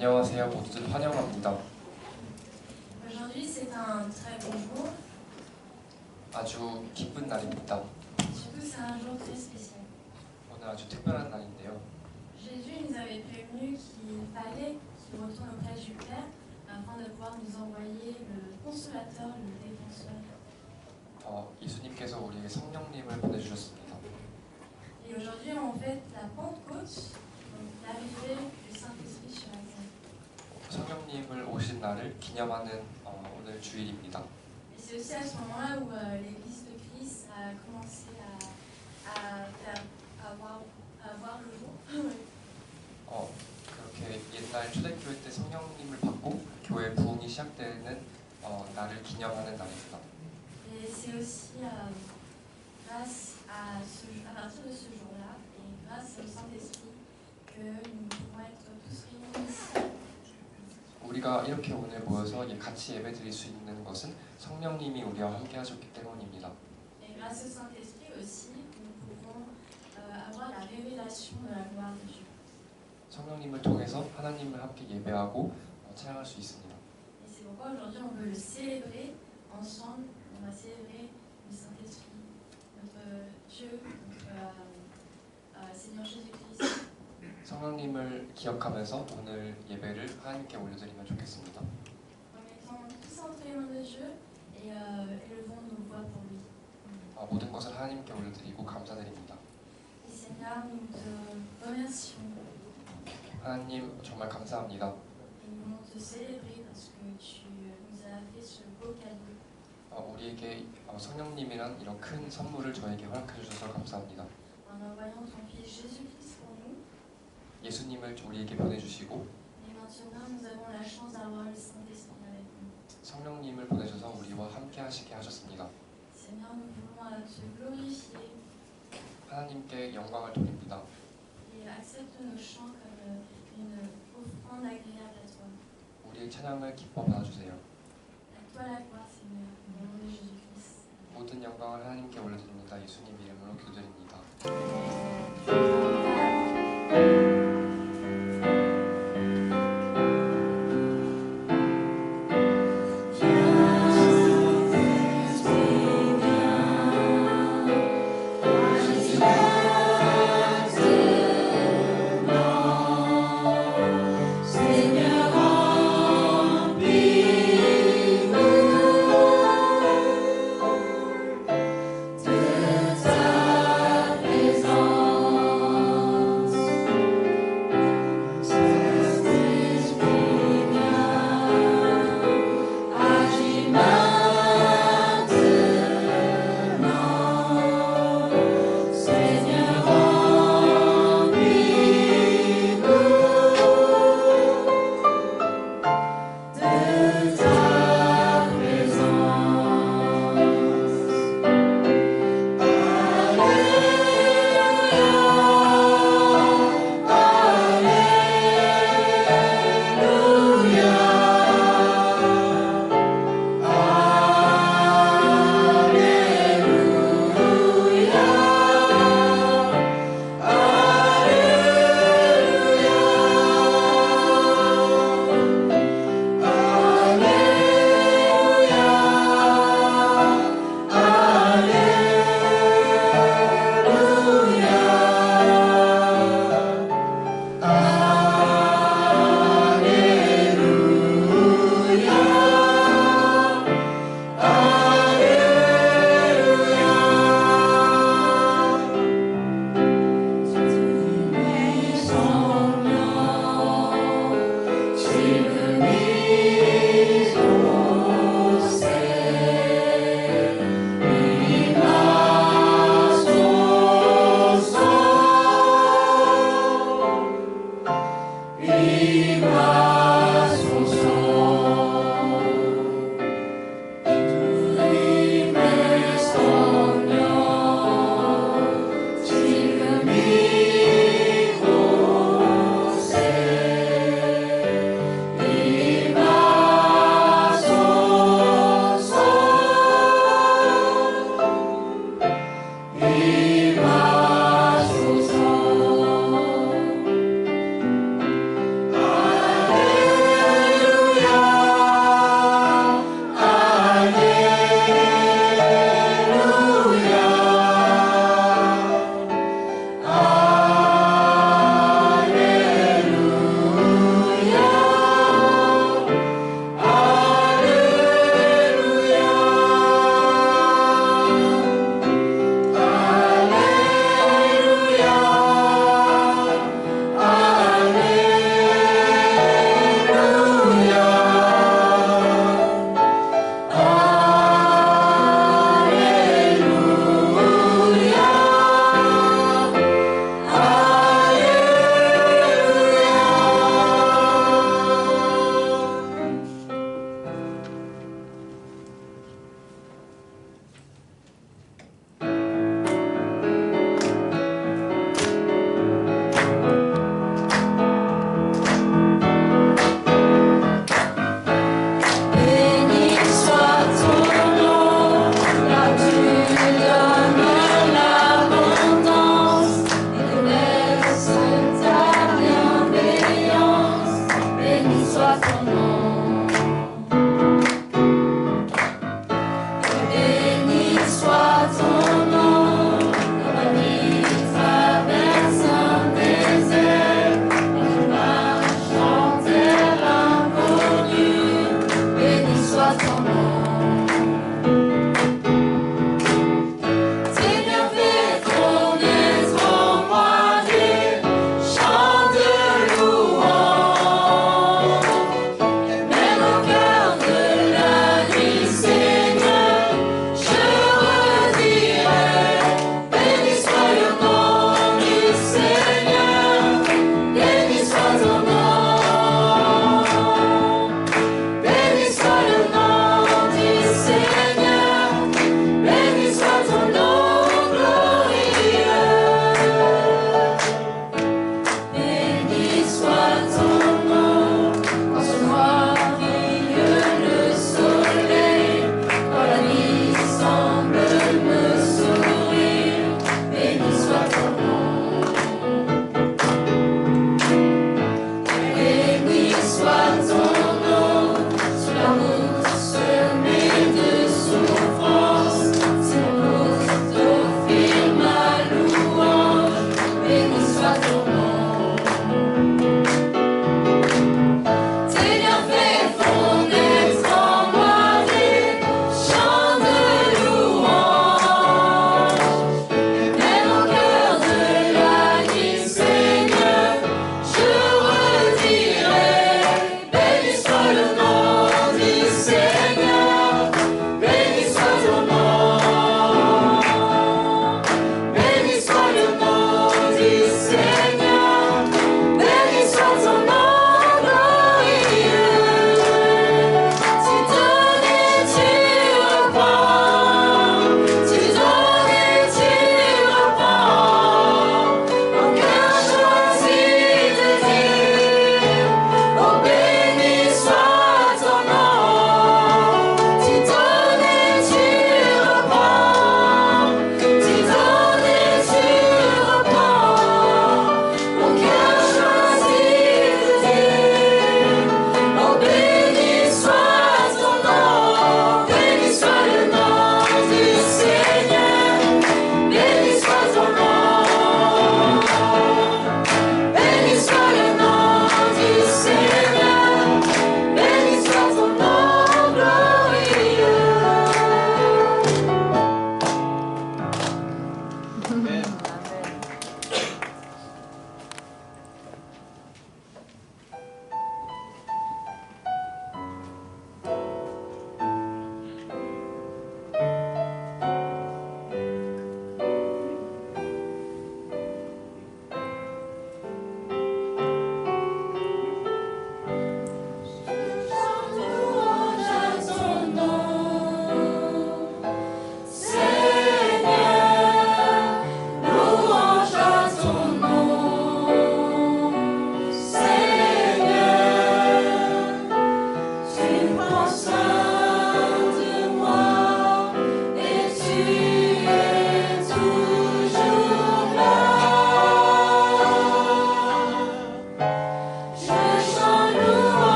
안녕하세요. 모두들 환영합니다. Aujourd'hui, c'est un très bon jour. 아주 기쁜 날입니다. Surtout, c'est un jour très spécial. 오늘 아주 특별한 날인데요. Jésus nous avait prévenu qu'il fallait qu'il retourne auprès du Père afin de pouvoir nous envoyer le consolateur, le défenseur. 예수님께서 우리에게 성령님을 보내주셨습니다. Et aujourd'hui, on fête la Pentecôte, donc l'arrivée du Saint-Esprit sur la terre. 성령님을 오신 날을 기념하는 오늘 주일입니다. Et c'est aussi à ce moment-là où l'Église de Christ a commencé à voir le jour. 그렇게 옛날 초대교회 때 성령님을 받고 교회 부흥이 시작되는 날을 기념하는 날입니다. Et c'est aussi grâce à partir de ce jour-là et grâce au Saint-Esprit que nous pouvons être tous réunis ici. 우리가 이렇게 오늘 모여서 같이 예배드릴 수 있는 것은 성령님이 우리와 함께 하셨기 때문입니다. Et grâce au Saint-Esprit aussi, nous pouvons avoir la révélation de la gloire de Dieu. 성령님을 통해서 하나님을 함께 예배하고 찬양할 수 있습니다. Et c'est pourquoi aujourd'hui on veut le célébrer ensemble. On va célébrer le Saint-Esprit, notre Dieu, notre Seigneur Jésus-Christ. 성령님을 기억하면서 오늘 예배를 하나님께 올려드리면 좋겠습니다. En mettant tous entre les mains de Dieu et élevons nos voix pour lui. 모든 것을 하나님께 올려드리고 감사드립니다. Et Seigneur, nous te remercions 하나님 정말 감사합니다. et nous voulons te célébrer parce que tu nous as fait ce beau cadeau. 우리에게 성령님이란 이런 큰 선물을 저에게 허락해 주셔서 감사합니다. En envoyant ton Fils Jésus-Christ pour nous. 예수님을 우리에게 보내주시고 Et maintenant, nous avons la chance d'avoir le Saint-Esprit avec nous. 성령님을 보내셔서 우리와 함께 하시게 하셨습니다. Seigneur, nous voulons te glorifier 하나님께 영광을 돌립니다. et accepte nos chants comme une offrande agréable à toi. 우리의 찬양을 기뻐 받아주세요. À toi la gloire, Seigneur, au nom de Jésus-Christ. 모든 영광을 하나님께 올려드립니다. 예수님 이름으로 기도드립니다. Is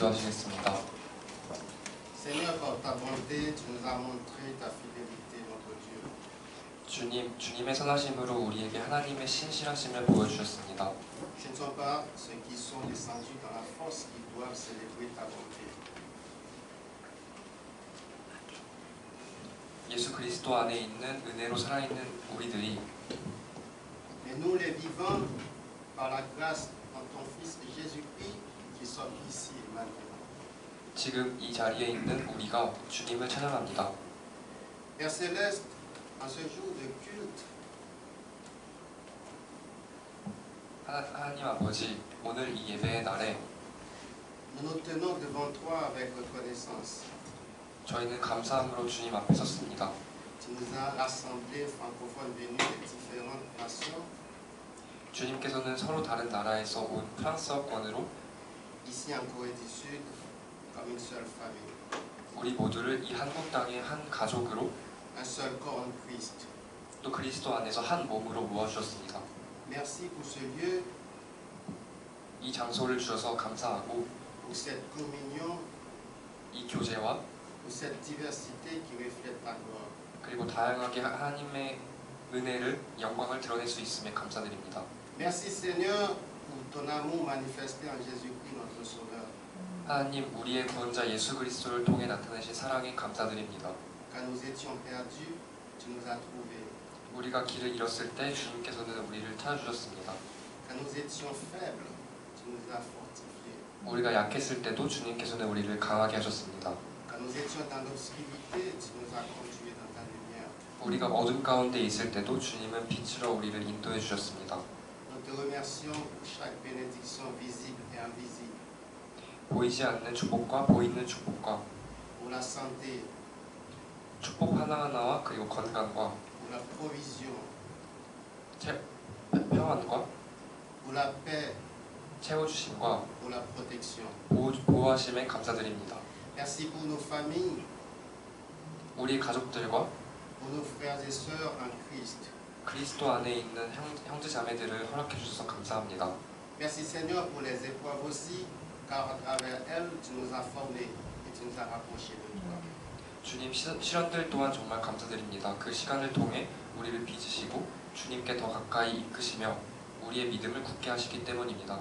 기도하시겠습니다. Seigneur, par ta bonté, tu nous as montré ta fidélité, notre Dieu. 주님, 주님의 선하심으로 우리에게 하나님의 신실하심을 보여주셨습니다. Ce ne sont pas ceux qui sont descendus dans la force qui doivent célébrer ta bonté. 예수 그리스도 안에 있는 은혜로 살아있는 우리들이 Mais nous, les vivants, par la grâce en ton Fils Jésus-Christ, qui sommes ici et maintenant. 지금 이 자리에 있는 우리가 주님을 찬양합니다. Père Céleste, en ce jour de culte, 하나님 아버지, 오늘 이 예배의 날에 nous nous tenons devant toi avec reconnaissance. 저희는 감사함으로 주님 앞에 섰습니다. Tu nous as rassemblés francophones venus des différentes nations, 주님께서는 서로 다른 나라에서 온 프랑스어권으로 ici en Corée du Sud, comme une seule famille, 우리 모두를 이 한국 땅의 한 가족으로 un seul corps en Christ. 또 그리스도 안에서 한 몸으로 모아주셨습니다. Merci pour ce lieu, 이 장소를 주셔서 감사하고 pour cette communion, 이 교제와 pour cette diversité qui reflète ta gloire. 그리고 다양하게 하나님의 은혜를 영광을 드러낼 수 있음에 감사드립니다. Merci Seigneur pour ton amour manifesté en Jésus-Christ notre Sauveur. 하나님, 우리의 구원자 예수 그리스도를 통해 나타내신 사랑에 감사드립니다. Quand nous étions perdus, tu nous as trouvés. 우리가 길을 잃었을 때 주님께서는 우리를 찾아주셨습니다. Quand nous étions faibles, tu nous as fortifiés. 우리가 약했을 때도 주님께서는 우리를 강하게 하셨습니다. Quand nous étions dans l'obscurité, tu nous as conduits dans ta lumière. 우리가 어둠 가운데 있을 때도 주님은 빛으로 우리를 인도해 주셨습니다. Nous te remercions pour chaque bénédiction visible et invisible, 보이지 않는 축복과 보이는 축복과 pour la santé, 축복 하나하나와 그리고 건강과 pour la provision, 평안과 pour la paix, 채워주심과 pour la protection. 보호하심에 감사드립니다. Merci pour nos familles, 우리 가족들과 pour nos frères et sœurs en Christ. 그리스도 안에 있는 형제 자매들을 허락해 주셔서 감사합니다. Merci Seigneur pour les épreuves aussi, car à travers elles, tu nous as formés et tu nous as rapprochés de toi. 주님, 시련들 또한 정말 감사드립니다. 그 시간을 통해 우리를 빚으시고 주님께 더 가까이 이끄시며 우리의 믿음을 굳게 하시기 때문입니다.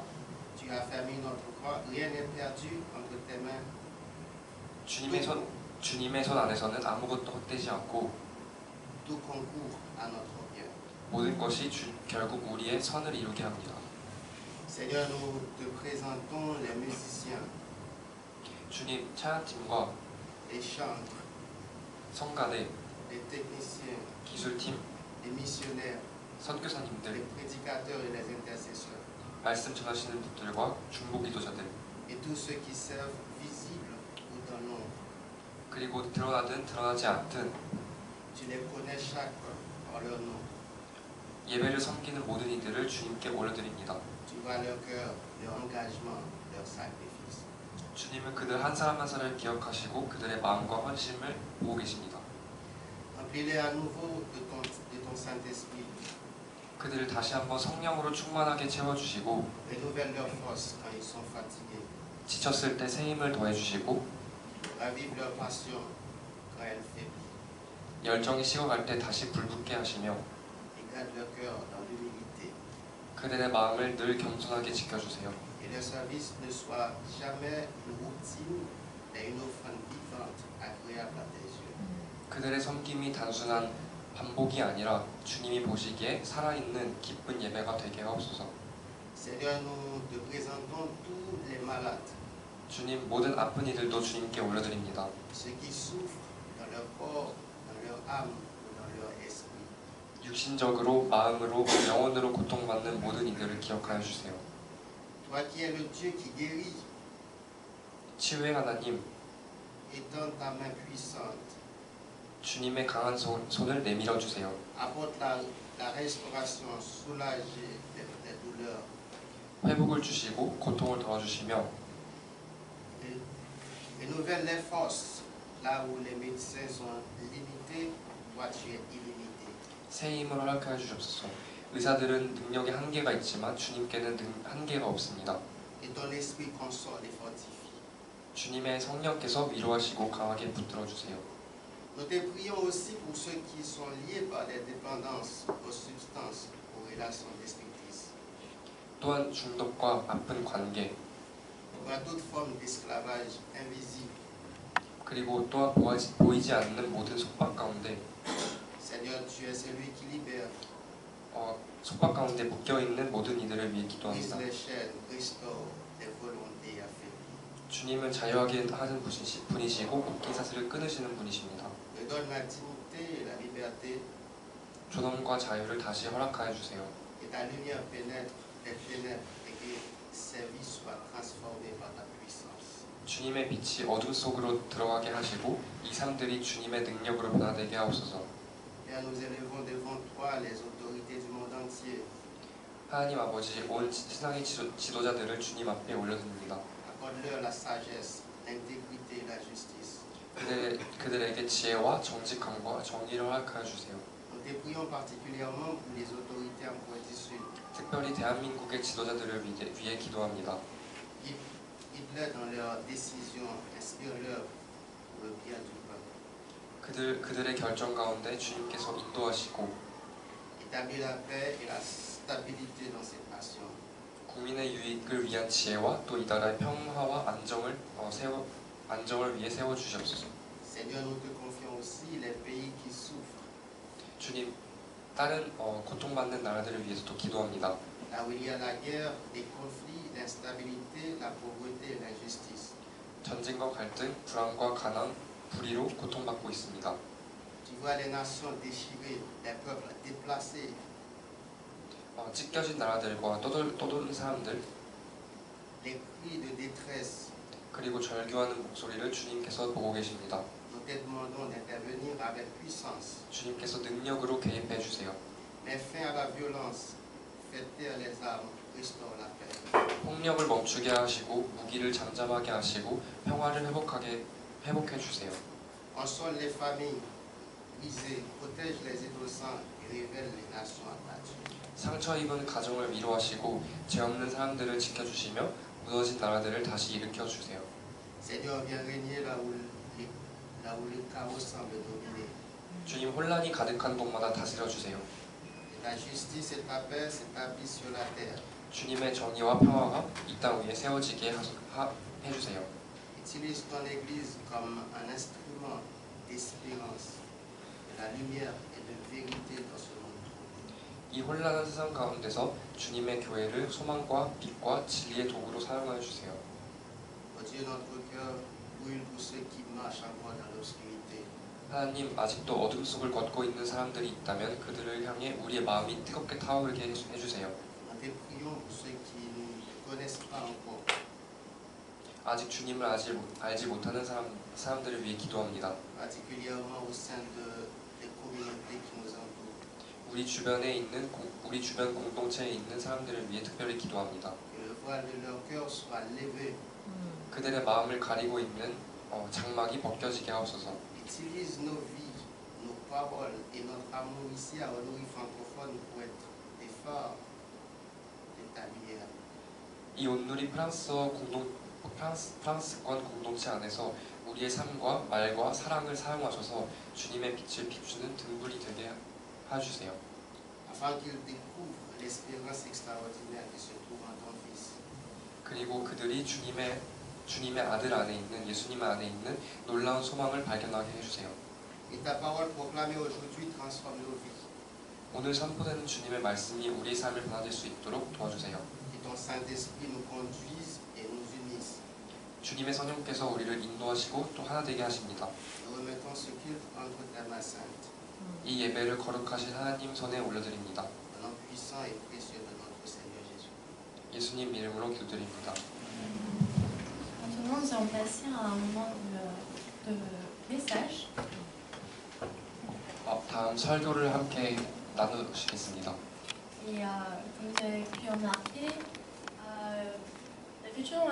Tu as fermé notre corps, rien n'est perdu entre tes mains. 주님의 손 안에서는 아무것도 헛되지 않고 Tout concourt à notre bien. 모든 것이 결국 우리의 선을 이루게 합니다. Seigneur, nous te présentons les musiciens, 주님, 찬양팀과 les chantres, 성가대, les techniciens, 기술팀, les missionnaires, les 선교사님들, prédicateurs et les intercesseurs, 말씀 전하시는 분들과 중보 기도자들, et tous ceux qui servent visibles ou dans l'ombre. 그리고 드러나든 드러나지 않든 Tu les connais chaque par leur nom. 예배를 섬기는 모든 이들을 주님께 올려드립니다. Tu vois leur cœur, leur engagement, leur sacrifice. 주님은 그들 한 사람 한 사람을 기억하시고 그들의 마음과 헌신을 보고 계십니다. Remplis-les à nouveau de ton Saint-Esprit. 그들을 다시 한번 성령으로 충만하게 채워주시고 Renouvelle leur force quand ils sont fatigués. 지쳤을 때 새 힘을 더해주시고 Ravive leur passion quand elle faiblit. 열정이 식어갈 때 다시 불붙게 하시며 Et garde leur cœur dans l'humilité. 그들의 마음을 늘 겸손하게 지켜주세요. Et leur service ne soit jamais une routine, mais une offrande vivante, agréable à tes yeux. 그들의 섬김이 단순한 반복이 아니라 주님이 보시기에 살아있는 기쁜 예배가 되게 하옵소서. Seigneur, nous te présentons tous les malades, 주님, 모든 아픈 이들도 주님께 올려드립니다. ceux qui souffrent dans leur corps, dans leur âme ou dans leur esprit. 육신적으로, 마음으로, 영혼으로 고통받는 모든 이들을 기억하여 주세요. Toi qui es le Dieu qui guérit, 치유의 하나님, étends ta main puissante, 주님의 강한 손을 내밀어 주세요. apporte la restauration, soulager les douleurs. 회복을 주시고 고통을 도와주시며 Renouvelle les forces, là où les médecins sont limités, toi tu es illimité. 새 힘을 허락하여 주옵소서. 의사들은 능력에 한계가 있지만 주님께는 한계가 없습니다. Et ton esprit console et fortifie. 주님의 성령께서 위로하시고 강하게 붙들어 주세요. Nous te prions aussi pour ceux qui sont liés par des dépendances aux substances, aux relations destructrices, 또한 중독과 아픈 관계, par toute forme d'esclavage invisible. 그리고 또한 보이지 않는 모든 속박 가운데 Seigneur, tu es celui qui libère, 속박 가운데 묶여 있는 모든 이들을 위해 brise 기도합니다. les chaînes, restaure les volontés affaiblies. 주님은 자유하게 하는 분이시고 묶인 사슬을 끊으시는 분이십니다. Redonne la dignité et la liberté, 존엄과 자유를 다시 허락하여 주세요. et ta lumière pénètre les ténèbres et que ces vies soient transformées par ta puissance. 주님의 빛이 어둠 속으로 들어가게 하시고 이 삶들이 주님의 능력으로 변화되게 하옵소서. Père, nous élevons devant toi les autorités du monde entier. 하나님 아버지, 온 세상의 지도자들을 주님 앞에 올려드립니다. Accorde-leur la sagesse, l'intégrité et la justice. 그들에게 지혜와 정직함과 정의를 허락하여 주세요. Nous te prions particulièrement pour les autorités en Corée du Sud. 특별히 대한민국의 지도자들을 위해 기도합니다. Guide-les dans leurs décisions, inspire-leur pour le bien du peuple. 그들의 결정 가운데 주님께서 인도하시고 Établis la paix et la stabilité dans cette nation. 국민의 유익을 위한 지혜와 또 이 나라의 평화와 안정을 위해 세워 주시옵소서. Seigneur, nous te confions aussi les pays qui souffrent, 주님, 다른 고통받는 나라들을 위해서도 기도합니다. là où il y a la guerre, des conflits, l'instabilité, la pauvreté et l'injustice. 전쟁과 갈등, 불안과 가난, 불의로 고통받고 있습니다. Tu vois les nations déchirées, les peuples déplacés, 찢겨진 나라들과 떠도는 사람들, les cris de détresse. 그리고 절규하는 목소리를 주님께서 보고 계십니다. Nous te demandons d'intervenir avec puissance. 주님께서 능력으로 개입해 주세요. Mets fin à la violence, fais taire les armes, restaure la paix. 폭력을 멈추게 하시고 무기를 잠잠하게 하시고 평화를 회복해 주세요. Console les familles brisées, protège les innocents et révèle les nations abattues. 상처 입은 가정을 위로하시고 죄 없는 사람들을 지켜주시며 무너진 나라들을 다시 일으켜 주세요. Seigneur, viens régner là où le chaos semble dominer. 주님, 혼란이 가득한 곳마다 다스려 주세요. Et ta justice et ta paix s'établissent sur la terre. 주님의 정의와 평화가 이 땅 위에 세워지게 해주세요. Utilise ton Église comme un instrument d'espérance, de la lumière et de vérité dans ce monde troublé. 이 혼란한 세상 가운데서 주님의 교회를 소망과 빛과 진리의 도구로 사용하여 주세요. Oh Dieu, notre cœur brûle pour ceux qui marchent encore dans l'obscurité. 하나님, 아직도 어둠 속을 걷고 있는 사람들이 있다면 그들을 향해 우리의 마음이 뜨겁게 타오르게 해주세요. Nous te prions pour ceux qui ne te connaissent pas encore. 아직 주님을 알지 못하는 사람들을 위해 기도합니다. Particulièrement au sein des communautés qui nous entourent. 우리 주변 공동체에 있는 사람들을 위해 특별히 기도합니다. Que le voile de leur cœur soit levé. 그들의 마음을 가리고 있는 장막이 벗겨지게 하옵소서. Utilise nos vies, nos paroles et notre amour ici à Honoré francophone pour être des phares de ta lumière. 이 온누리 프랑스권 공동체 안에서 우리의 삶과 말과 사랑을 사용하셔서 주님의 빛을 비추는 등불이 되게 해주세요. Afin qu'ils découvrent l'espérance extraordinaire qui se trouve en ton Fils. 그리고 그들이 주님의 아들 안에 있는 예수님 안에 있는 놀라운 소망을 발견하게 해주세요. Et ta parole proclamée aujourd'hui transforme nos vies. 오늘 선포되는 주님의 말씀이 우리의 삶을 변화될 수 있도록 도와주세요. Que ton Saint-Esprit nous conduise et nous unisse. 주님의 성령께서 우리를 인도하시고 또 하나 되게 하십니다. Nous remettons ce culte entre tes mains saintes. 이 예배를 거룩하신 하나님 손에 올려드립니다. Au nom puissant et précieux de notre Seigneur Jésus. 예수님 이름으로 기도드립니다. Maintenant, nous allons passer à un moment de message. 다음 설교를 함께 나누시겠습니다. Et comme vous avez pu remarquer, d'habitude on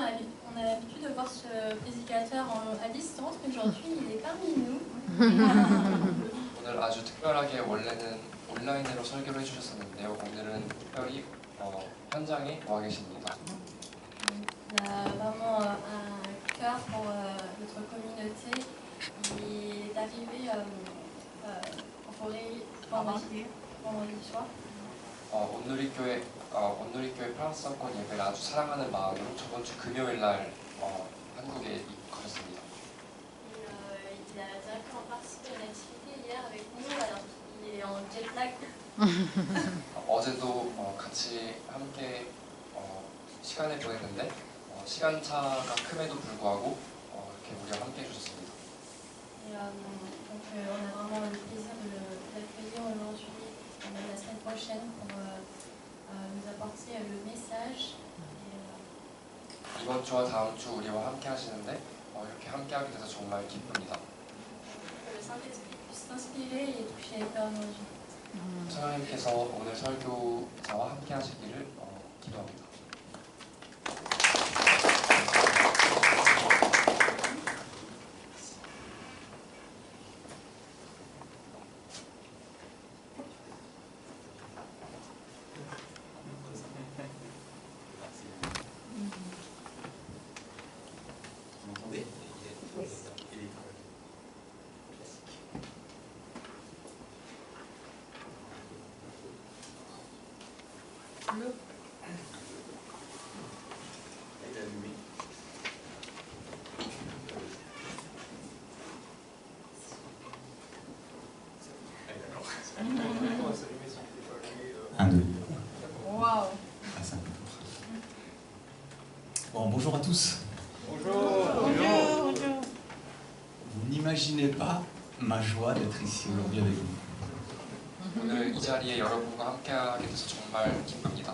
a l'habitude de voir ce prédicateur à distance, mais aujourd'hui il est parmi nous. 오늘 아주 특별하게 원래는 온라인으로 설교를 해주셨었는데요. 오늘은 특별히 현장에 와 계십니다. On a vraiment un cœur pour notre communauté. Il est arrivé en forêt vendredi soir. 온누리교회 프랑스 선권 예배를 아주 사랑하는 마음으로 저번 주 금요일 날 한국에 가셨습니다. Il a directement participé à une activité hier avec nous, alors il est en jet lag. 어제도 같이 함께 시간을 보냈는데 시간차가 큼에도 불구하고 이렇게 우리와 함께 해주셨습니다. Et, donc on a vraiment le plaisir de l'accueillir aujourd'hui, même la semaine prochaine, pour nous apporter le message. Et, 이번 주와 다음 주 우리와 함께 하시는데 이렇게 함께 하게 돼서 정말 기쁩니다. que le Saint-Esprit puisse s'inspirer et toucher les cœurs aujourd'hui. 성령님께서 오늘 설교자와 함께 하시기를 기도합니다. Un, deux. Wow. Ah, c'est un peu lourd. Bon, bonjour à tous. Bonjour. Vous n'imaginez pas ma joie d'être ici aujourd'hui avec vous. 오늘 이 자리에 여러분과 함께하게 돼서 정말 기쁩니다.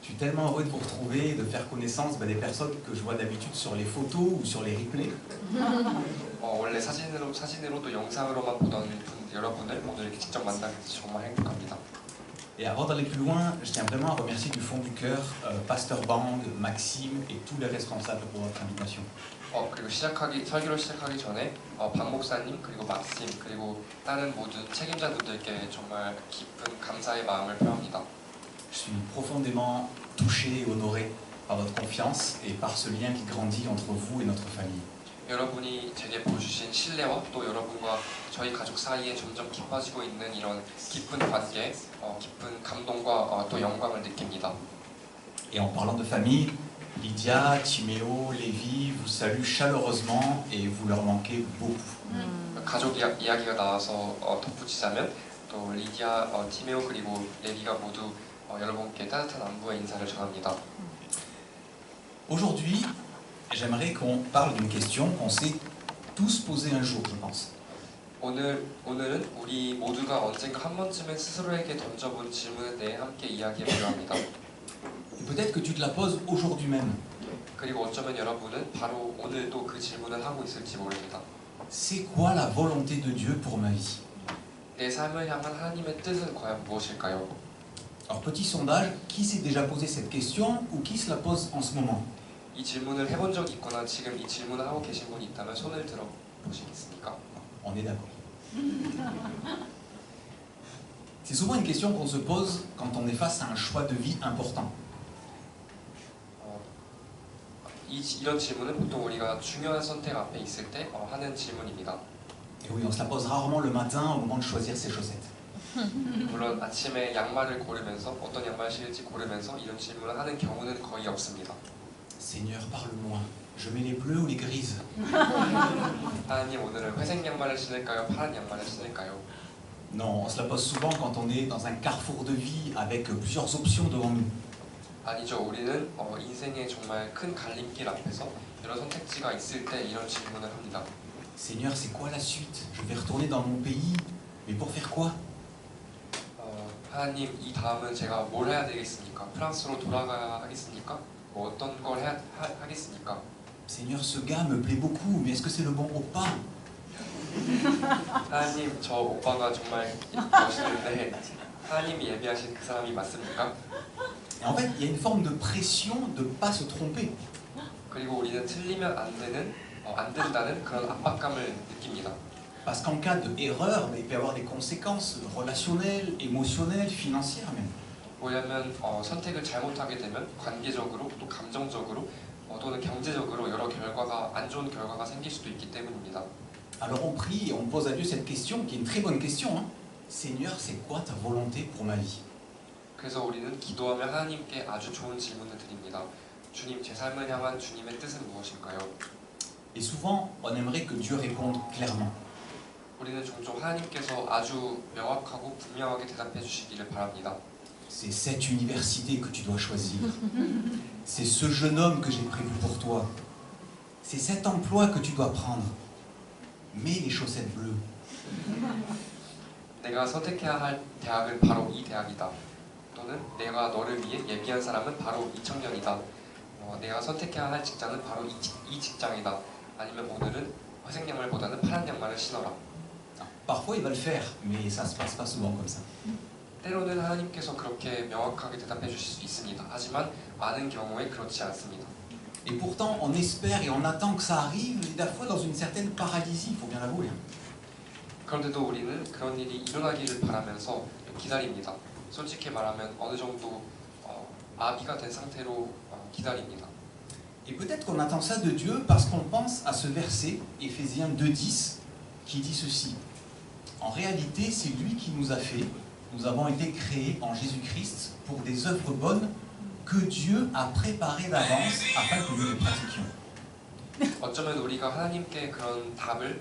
Je suis tellement heureux de vous retrouver et de faire connaissance des personnes que je vois d'habitude sur les photos ou sur les replays. 원래 사진으로도 영상으로만 보던 여러분을 오늘 이렇게 직접 만나게 돼서 정말 행복합니다. Et avant d'aller plus loin, je tiens vraiment à remercier du fond du cœur Pasteur Bang, Maxime et tous les responsables pour votre invitation. 그리고 설교를 시작하기 전에 박 목사님 그리고 막심 그리고 다른 모든 책임자분들께 정말 깊은 감사의 마음을 표합니다. Je suis profondément touché et honoré par votre confiance et par ce lien qui grandit entre vous et notre famille. 여러분이 제게 보여주신 신뢰와 또 여러분과 저희 가족 사이에 점점 깊어지고 있는 이런 깊은 관계, 깊은 감동과 또 영광을 느낍니다. Et en parlant de famille, Lydia, Timéo, Lévi vous saluent chaleureusement et vous leur manquez beaucoup. 가족 이야기가 나와서 덧붙이자면 또 리디아, 티메오 그리고 레비가 모두 여러분께 따뜻한 안부의 인사를 전합니다. Aujourd'hui, j'aimerais qu'on parle d'une question qu'on s'est tous posée un jour, je pense. 오늘은 우리 모두가 언젠가 한 번쯤은 스스로에게 던져본 질문에 대해 함께 이야기해보려 합니다. Et peut-être que tu te la poses aujourd'hui même. 그리고 어쩌면 여러분은 바로 오늘도 그 질문을 하고 있을지 모릅니다. C'est quoi la volonté de Dieu pour ma vie? 내 삶을 향한 하나님의 뜻은 과연 무엇일까요? Alors petit sondage, qui s'est déjà posé cette question ou qui se la pose en ce moment? 이 질문을 해본 적이 있거나 지금 이 질문을 하고 계신 분이 있다면 손을 들어 보시겠습니까? On est d'accord. C'est souvent une question qu'on se pose quand on est face à un choix de vie important. 이런 질문은 보통 우리가 중요한 선택 앞에 있을 때 하는 질문입니다. Et oui, on se la pose rarement le matin au moment de choisir ses chaussettes. 물론 아침에 양말을 고르면서 어떤 양말 신을지 고르면서 이런 질문을 하는 경우는 거의 없습니다. Seigneur, parle-moi. Je mets les bleus ou les grises? 하나님 오늘은 회색 양말을 신을까요? 파란 양말을 신을까요? Non, on se la pose souvent quand on est dans un carrefour de vie avec plusieurs options devant nous. 아니죠. 우리는 인생의 정말 큰 갈림길 앞에서 여러 선택지가 있을 때 이런 질문을 합니다. Seigneur, c'est quoi la suite? Je vais retourner dans mon pays, mais pour faire quoi? 하나님, 이 다음은 제가 뭘 해야 되겠습니까? 프랑스로 돌아가야 하겠습니까? 뭐 어떤 걸 해야 하겠습니까? Seigneur, ce gars me plaît beaucoup, mais est-ce que c'est le bon oppa? 하나님, 저 오빠가 정말 멋있는데 하나님이 예비하신 그 사람이 맞습니까? Et en fait, il y a une forme de pression de ne pas se tromper. 그리고 우리는 틀리면 안 된다는 그런 압박감을 느낍니다. Parce qu'en cas d'erreur, il peut y avoir des conséquences relationnelles, émotionnelles, financières même. 왜냐하면 선택을 잘못하게 되면 관계적으로 또 감정적으로 또는 경제적으로 여러 결과가 안 좋은 결과가 생길 수도 있기 때문입니다. Alors on prie et on pose à Dieu cette question, qui est une très bonne question, hein. Seigneur, c'est quoi ta volonté pour ma vie? 그래서 우리는 기도하며 하나님께 아주 좋은 질문을 드립니다. 주님, 제 삶을 향한 주님의 뜻은 무엇일까요? Et souvent, on aimerait que Dieu réponde clairement. 우리는 종종 하나님께서 아주 명확하고 분명하게 대답해 주시기를 바랍니다. C'est cette université que tu dois choisir. C'est ce jeune homme que j'ai prévu pour toi. C'est cet emploi que tu dois prendre. Mets les chaussettes bleues. 내가 선택해야 할 대학은 바로 이 대학이다. 또는 내가 너를 위해 예비한 사람은 바로 이 청년이다. 내가 선택해야 할 직장은 바로 이 직장이다. 아니면 오늘은 회색 양말보다는 파란 양말을 신어라. Parfois il va le faire, mais ça se passe pas souvent comme ça. 때로는 하나님께서 그렇게 명확하게 대답해 주실 수 있습니다. 하지만 많은 경우에 그렇지 않습니다. Et pourtant, on espère et on attend que ça arrive, et parfois dans une certaine paralysie, il faut bien l'avouer. 그런데도 우리는 그런 일이 일어나기를 바라면서 기다립니다. 솔직히 말하면 어느 정도 마비가 된 상태로 기다립니다. Et peut-être qu'on attend ça de Dieu parce qu'on pense à ce verset, Éphésiens 2:10, qui dit ceci. En réalité, c'est lui qui nous a fait. Nous avons été créés en Jésus-Christ pour des œuvres bonnes que Dieu a préparées d'avance afin que nous les pratiquions. 어쩌면 우리가 하나님께 그런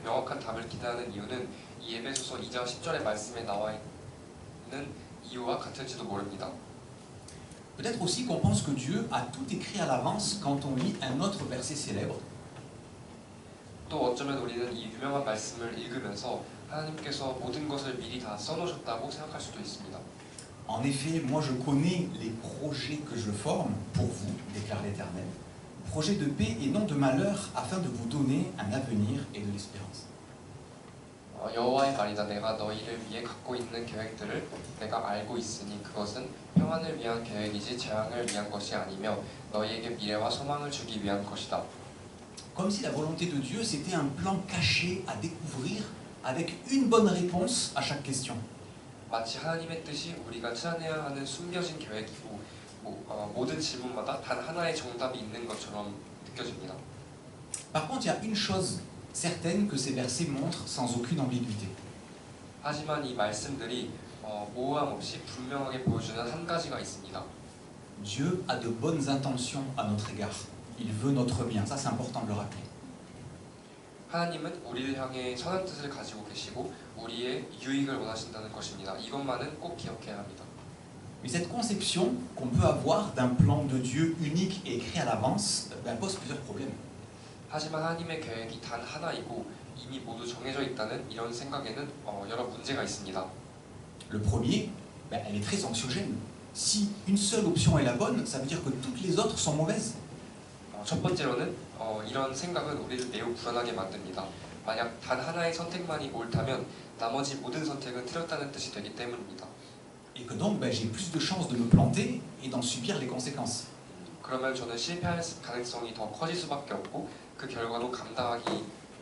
명확한 답을 기대하는 이유는 이 에베소서 2장 10절의 말씀에 나와 있는 이유와 같을지도 모릅니다. Peut-être aussi qu'on pense que Dieu a tout écrit à l'avance quand on lit un autre verset célèbre. 또 어쩌면 우리는 이 유명한 말씀을 읽으면서 하나님께서 모든 것을 미리 다 써놓으셨다고 생각할 수도 있습니다. En effet, moi je connais les projets que je forme pour vous, déclare l'Éternel. Projets de paix et non de malheur, afin de vous donner un avenir et de l'espérance. 여호와의 말이다. 내가 너희를 위해 갖고 있는 계획들을 내가 알고 있으니 그것은 평안을 위한 계획이지 재앙을 위한 것이 아니며 너희에게 미래와 소망을 주기 위한 것이다. Comme si la volonté de Dieu c'était un plan caché à découvrir avec une bonne réponse à chaque question. 마치 하나님의 뜻이 우리가 찾아내야 하는 숨겨진 계획이고 모든 질문마다 단 하나의 정답이 있는 것처럼 느껴집니다. Par contre, il y a une chose certaine que ces versets montrent sans aucune ambiguïté. 하지만 이 말씀들이 모호함 없이 분명하게 보여주는 한 가지가 있습니다. Dieu a de bonnes intentions à notre égard. Il veut notre bien. Ça, c'est important de le rappeler. 하나님은 우리를 향해 선한 뜻을 가지고 계시고 우리의 유익을 원하신다는 것입니다. 이것만은 꼭 기억해야 합니다. Mais cette conception qu'on peut avoir d'un plan de Dieu unique et écrit à l'avance pose plusieurs problèmes. 하지만 하나님의 계획이 단 하나이고 이미 모두 정해져 있다는 이런 생각에는 여러 문제가 있습니다. Le premier, elle est très anxiogène. Si une seule option est la bonne, ça veut dire que toutes les autres sont mauvaises. 첫 번째로는 이런 생각은 우리를 매우 불안하게 만듭니다. 만약 단 하나의 선택만이 옳다면 나머지 모든 선택은 틀렸다는 뜻이 되기 때문입니다. Et que donc j'ai plus de chances de me planter et d'en subir les conséquences. 그러면 저는 실패할 가능성이 더 커질 수밖에 없고 그 결과도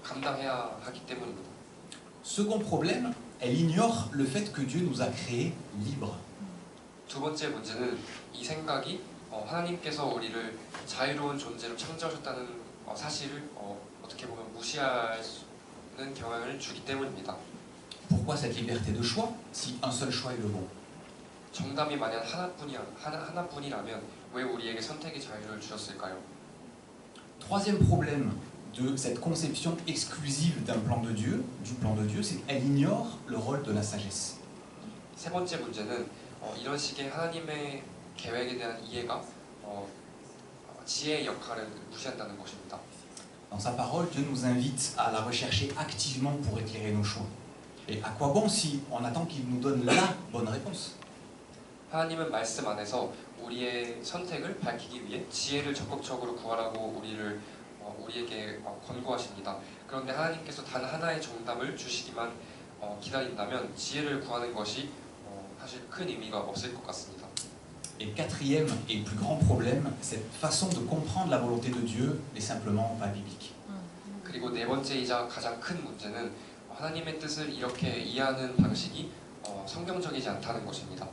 감당해야 하기 때문입니다. Second problème, elle ignore le fait que Dieu nous a créés libres. 두 번째 문제는 이 생각이 하나님께서 우리를 자유로운 존재로 창조하셨다는 사실을 어떻게 보면 무시하는 경향을 주기 때문입니다. Pourquoi cette liberté de choix si un seul choix est le bon? 정답이 만약 하나뿐이라면 왜 우리에게 선택의 자유를 주셨을까요? Troisième problème de cette conception exclusive d'un plan de Dieu, du plan de Dieu, c'est qu'elle ignore le rôle de la sagesse. 세 번째 문제는 이런 식의 하나님의 계획에 대한 이해가 지혜의 역할을 무시한다는 것입니다. Dans sa parole, Dieu nous invite à la rechercher activement pour éclairer nos choix. Et à quoi bon si on attend qu'il nous donne la bonne réponse? 하나님은 말씀 안에서 우리의 선택을 밝히기 위해 지혜를 적극적으로 구하라고 우리에게 권고하십니다. 그런데 하나님께서 단 하나의 정답을 주시기만 기다린다면 지혜를 구하는 것이 사실 큰 의미가 없을 것 같습니다. Et quatrième et plus grand problème, cette façon de comprendre la volonté de Dieu n'est simplement pas biblique. 그리고 네 번째이자 가장 큰 문제는 하나님의 뜻을 이렇게 이해하는 방식이 성경적이지 않다는 것입니다.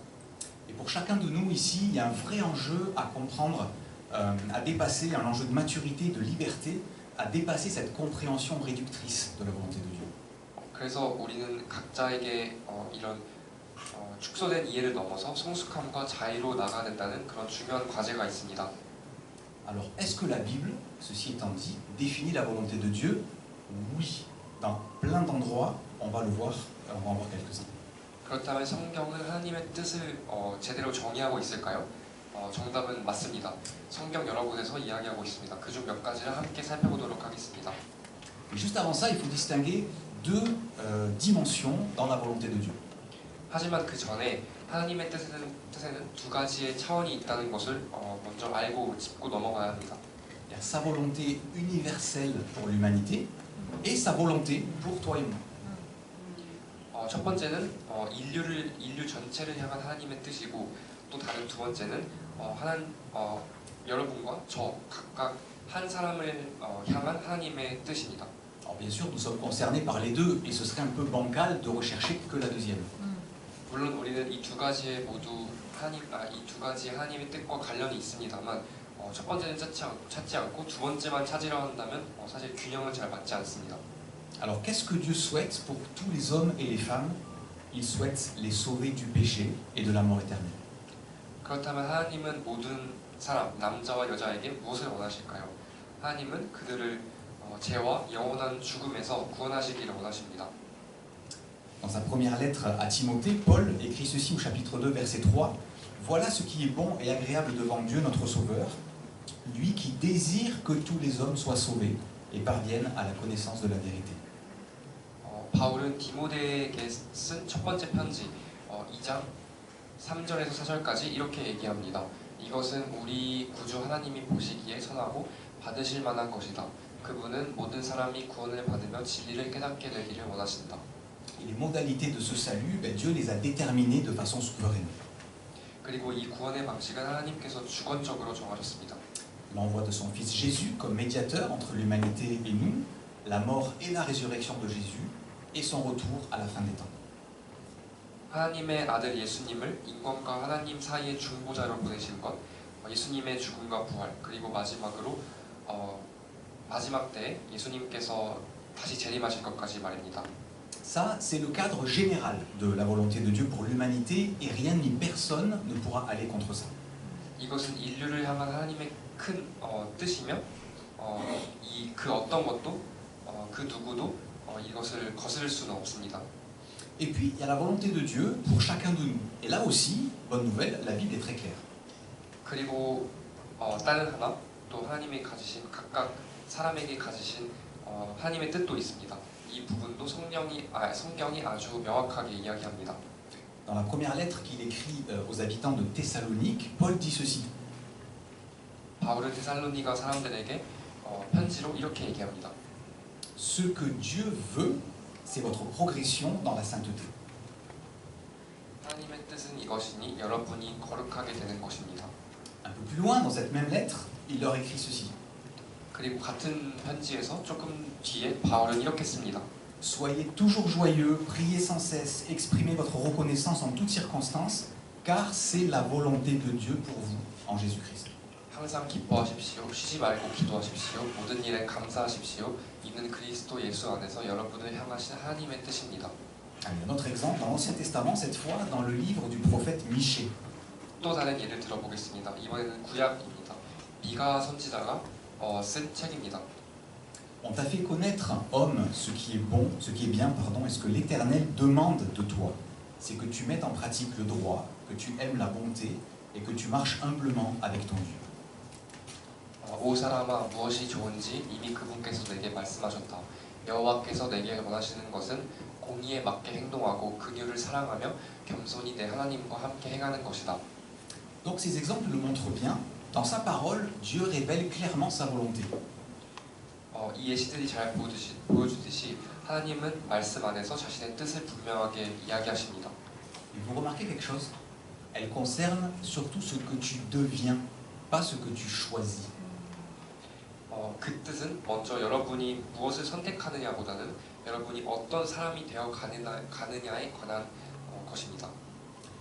Et pour chacun de nous ici, il y a un vrai enjeu à comprendre à dépasser un enjeu de maturité, de liberté, à dépasser cette compréhension réductrice de la volonté de Dieu. 그래서 우리는 각자에게 이런 축소된 이해를 넘어서 성숙함과 자유로 나가야 된다는 그런 중요한 과제가 있습니다. Alors, est-ce que la Bible, ceci étant dit, définit la volonté de Dieu? Oui. Dans plein d'endroits, on va le voir, on va en voir quelques-uns. 그렇다면 성경은 하나님의 뜻을 제대로 정의하고 있을까요? 정답은 맞습니다. 성경 여러 곳에서 이야기하고 있습니다. 그중 몇 가지를 함께 살펴보도록 하겠습니다. Mais juste avant ça, il faut distinguer deux dimensions dans la volonté de Dieu. 하지만 그 전에 하나님의 뜻에는 두 가지의 차원이 있다는 것을 먼저 알고 짚고 넘어가야 합니다. Il y a sa volonté universelle pour l'humanité et sa volonté pour toi et moi. 첫 번째는 인류 전체를 향한 하나님의 뜻이고 또 다른 두 번째는 여러분과 저 각각 한 사람을 향한 하나님의 뜻입니다. Alors bien sûr, nous sommes concernés par les deux et ce serait un peu bancal de rechercher que la deuxième. 물론 우리는 이 두 가지의 모두 이 두 가지의 하나님의 뜻과 관련이 있습니다만 첫 번째는 찾지 않고 두 번째만 찾으려 한다면 사실 균형은 잘 맞지 않습니다. Alors qu'est-ce que Dieu souhaite pour tous les hommes et les femmes? Il souhaite les sauver du péché et de la mort éternelle. 그렇다면 하나님은 모든 사람, 남자와 여자에게 무엇을 원하실까요? 하나님은 그들을 죄와 영원한 죽음에서 구원하시기를 원하십니다. Dans sa première lettre à Timothée, Paul écrit ceci au chapitre 2, verset 3. Voilà ce qui est bon et agréable devant Dieu notre Sauveur, lui qui désire que tous les hommes soient sauvés et parviennent à la connaissance de la vérité. 바울은 디모데에게 쓴 첫 번째 편지 2장 3절에서 4절까지 이렇게 얘기합니다. 이것은 우리 구주 하나님이 보시기에 선하고 받으실 만한 것이다. 그분은 모든 사람이 구원을 받으며 진리를 깨닫게 되기를 원하신다. Et les modalités de ce salut, Dieu les a déterminées de façon souveraine. 그리고 이 구원의 방식은 하나님께서 주권적으로 정하셨습니다. L'envoi de son Fils Jésus comme médiateur entre l'humanité et nous, la mort et la résurrection de Jésus, et son retour à la fin des temps. 하나님의 아들 예수님을 인간과 하나님 사이의 중보자로 보내신 것, 예수님의 죽음과 부활, 그리고 마지막으로 마지막 때에 예수님께서 다시 재림하실 것까지 말입니다. Ça, c'est le cadre général de la volonté de Dieu pour l'humanité et rien ni personne ne pourra aller contre ça. 이것은 인류를 향한 하나님의 큰 뜻이며 그 어떤 것도 그 누구도 이것을 거스를 수는 없습니다. Et puis, il y a la volonté de Dieu pour chacun de nous. Et là aussi, bonne nouvelle, la Bible est très claire. 그리고 다른 하나 또 하나님이 가지신 각각 사람에게 가지신 하나님의 뜻도 있습니다. 이 부분도 성경이 아주 명확하게 이야기합니다. Dans la première lettre qu'il écrit aux habitants de Thessalonique, Paul dit ceci. 바울은 데살로니가 사람들에게 편지로 이렇게 얘기합니다. Ce que Dieu veut, c'est votre progression dans la sainteté. 하나님의 뜻은 이것이니 여러분이 거룩하게 되는 것입니다. Un peu plus loin, dans cette même lettre, il leur écrit ceci. 그리고 같은 편지에서 조금 뒤에 바울은 이렇게 씁니다. Soyez toujours joyeux, priez sans cesse, exprimez votre reconnaissance en toutes circonstances, car c'est la volonté de Dieu pour vous en Jésus-Christ. 항상 기뻐하십시오. 쉬지 말고 기도하십시오. 모든 일에 감사하십시오. 이는 그리스도 예수 안에서 여러분을 향하신 하나님의 뜻입니다. Allez, un autre exemple, dans l'Ancien Testament, cette fois dans le livre du prophète Michée. 또 다른 예를 들어보겠습니다. 이번에는 구약입니다. 미가 선지자가 쓴 책입니다. On t'a fait connaître, homme, ce qui est bon, ce qui est bien, pardon, et ce que l'Éternel demande de toi. C'est que tu mettes en pratique le droit, que tu aimes la bonté et que tu marches humblement avec ton Dieu. 오 사람아 무엇이 좋은지 이미 그분께서 내게 말씀하셨다. 여호와께서 내게 원하시는 것은 공의에 맞게 행동하고 긍휼을 사랑하며 겸손히 내 하나님과 함께 행하는 것이다. Donc ces exemples le montrent bien. Dans sa parole, Dieu révèle clairement sa volonté. 이 예시들이 잘 보여주듯이 하나님은 말씀 안에서 자신의 뜻을 분명하게 이야기하십니다. Et vous remarquez quelque chose? Elle concerne surtout ce que tu deviens, pas ce que tu choisis. 그 뜻은 먼저 여러분이 무엇을 선택하느냐보다는 여러분이 어떤 사람이 되어 가느냐에 관한 것입니다.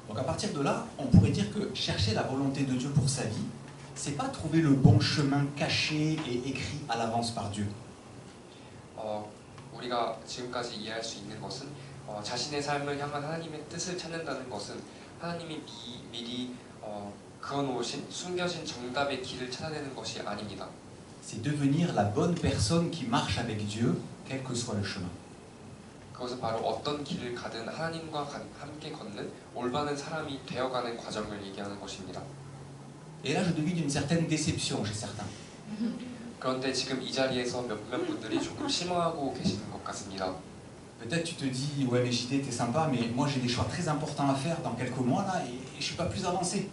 Donc à partir de là, on pourrait dire que chercher la volonté de Dieu pour sa vie, c'est pas trouver le bon chemin caché et écrit à l'avance par Dieu. 우리가 지금까지 이해할 수 있는 것은 자신의 삶을 향한 하나님의 뜻을 찾는다는 것은 하나님이 미리 그어놓으신 숨겨진 정답의 길을 찾아내는 것이 아닙니다. C'est devenir la bonne personne qui marche avec Dieu, quel que soit le chemin. 그것은 바로 어떤 길을 가든 하나님과 함께 걷는 올바른 사람이 되어가는 과정을 얘기하는 것입니다. Et là, je devine une certaine déception chez certains. 그런데 지금 이 자리에서 몇몇 분들이 조금 실망하고 계시는 것 같습니다. Peut-être tu te dis, ouais mais JD t'es sympa, mais moi j'ai des choix très importants à faire dans quelques mois là et je suis pas plus avancé.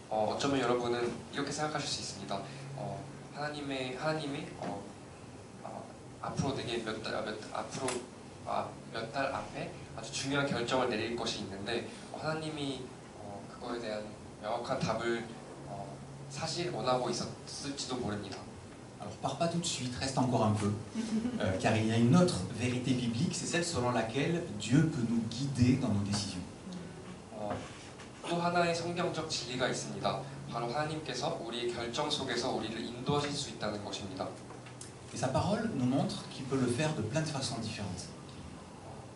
어쩌면 여러분은 이렇게 생각하실 수 있습니다. 하나님이 앞으로 내게 몇 달 앞에 아주 중요한 결정을 내릴 것이 있는데 하나님이 그거에 대한 명확한 답을 사실 원하고 있었을지도 모릅니다. Alors pars pas tout de suite, reste encore un peu, car il y a une autre vérité biblique, c'est celle selon laquelle Dieu peut nous guider dans nos décisions. 또 하나의 성경적 진리가 있습니다. 바로 하나님께서 우리의 결정 속에서 우리를 인도하실 수 있다는 것입니다. Et sa parole nous montre qu'il peut le faire de plein de façons différentes.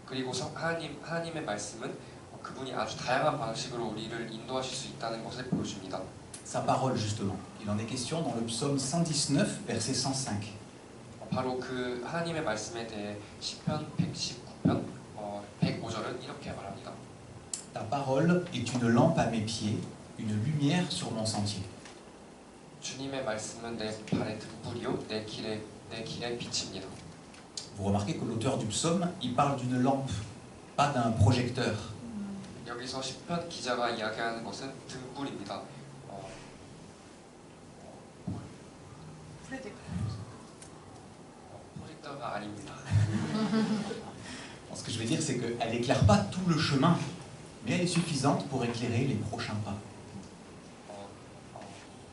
그리고 하나님의 말씀은 그분이 아주 다양한 방식으로 우리를 인도하실 수 있다는 것을 보여줍니다. Sa parole justement, il en est question dans le psaume 119, verset 105. 바로 그 하나님의 말씀에 대해 시편 119편 105절은 이렇게 말합니다. Ta parole est une lampe à mes pieds, une lumière sur mon sentier. 주님의 말씀은 내 발의 등불이요 내 길의 빛입니다. Vous remarquez que l'auteur du psaume, il parle d'une lampe, pas d'un projecteur. 여기서 시편 기자가 이야기하는 것은 등불입니다. 프로젝터가 아닙니다. Ce que je veux dire, c'est qu'elle n'éclaire pas tout le chemin, mais elle est suffisante pour éclairer les prochains pas.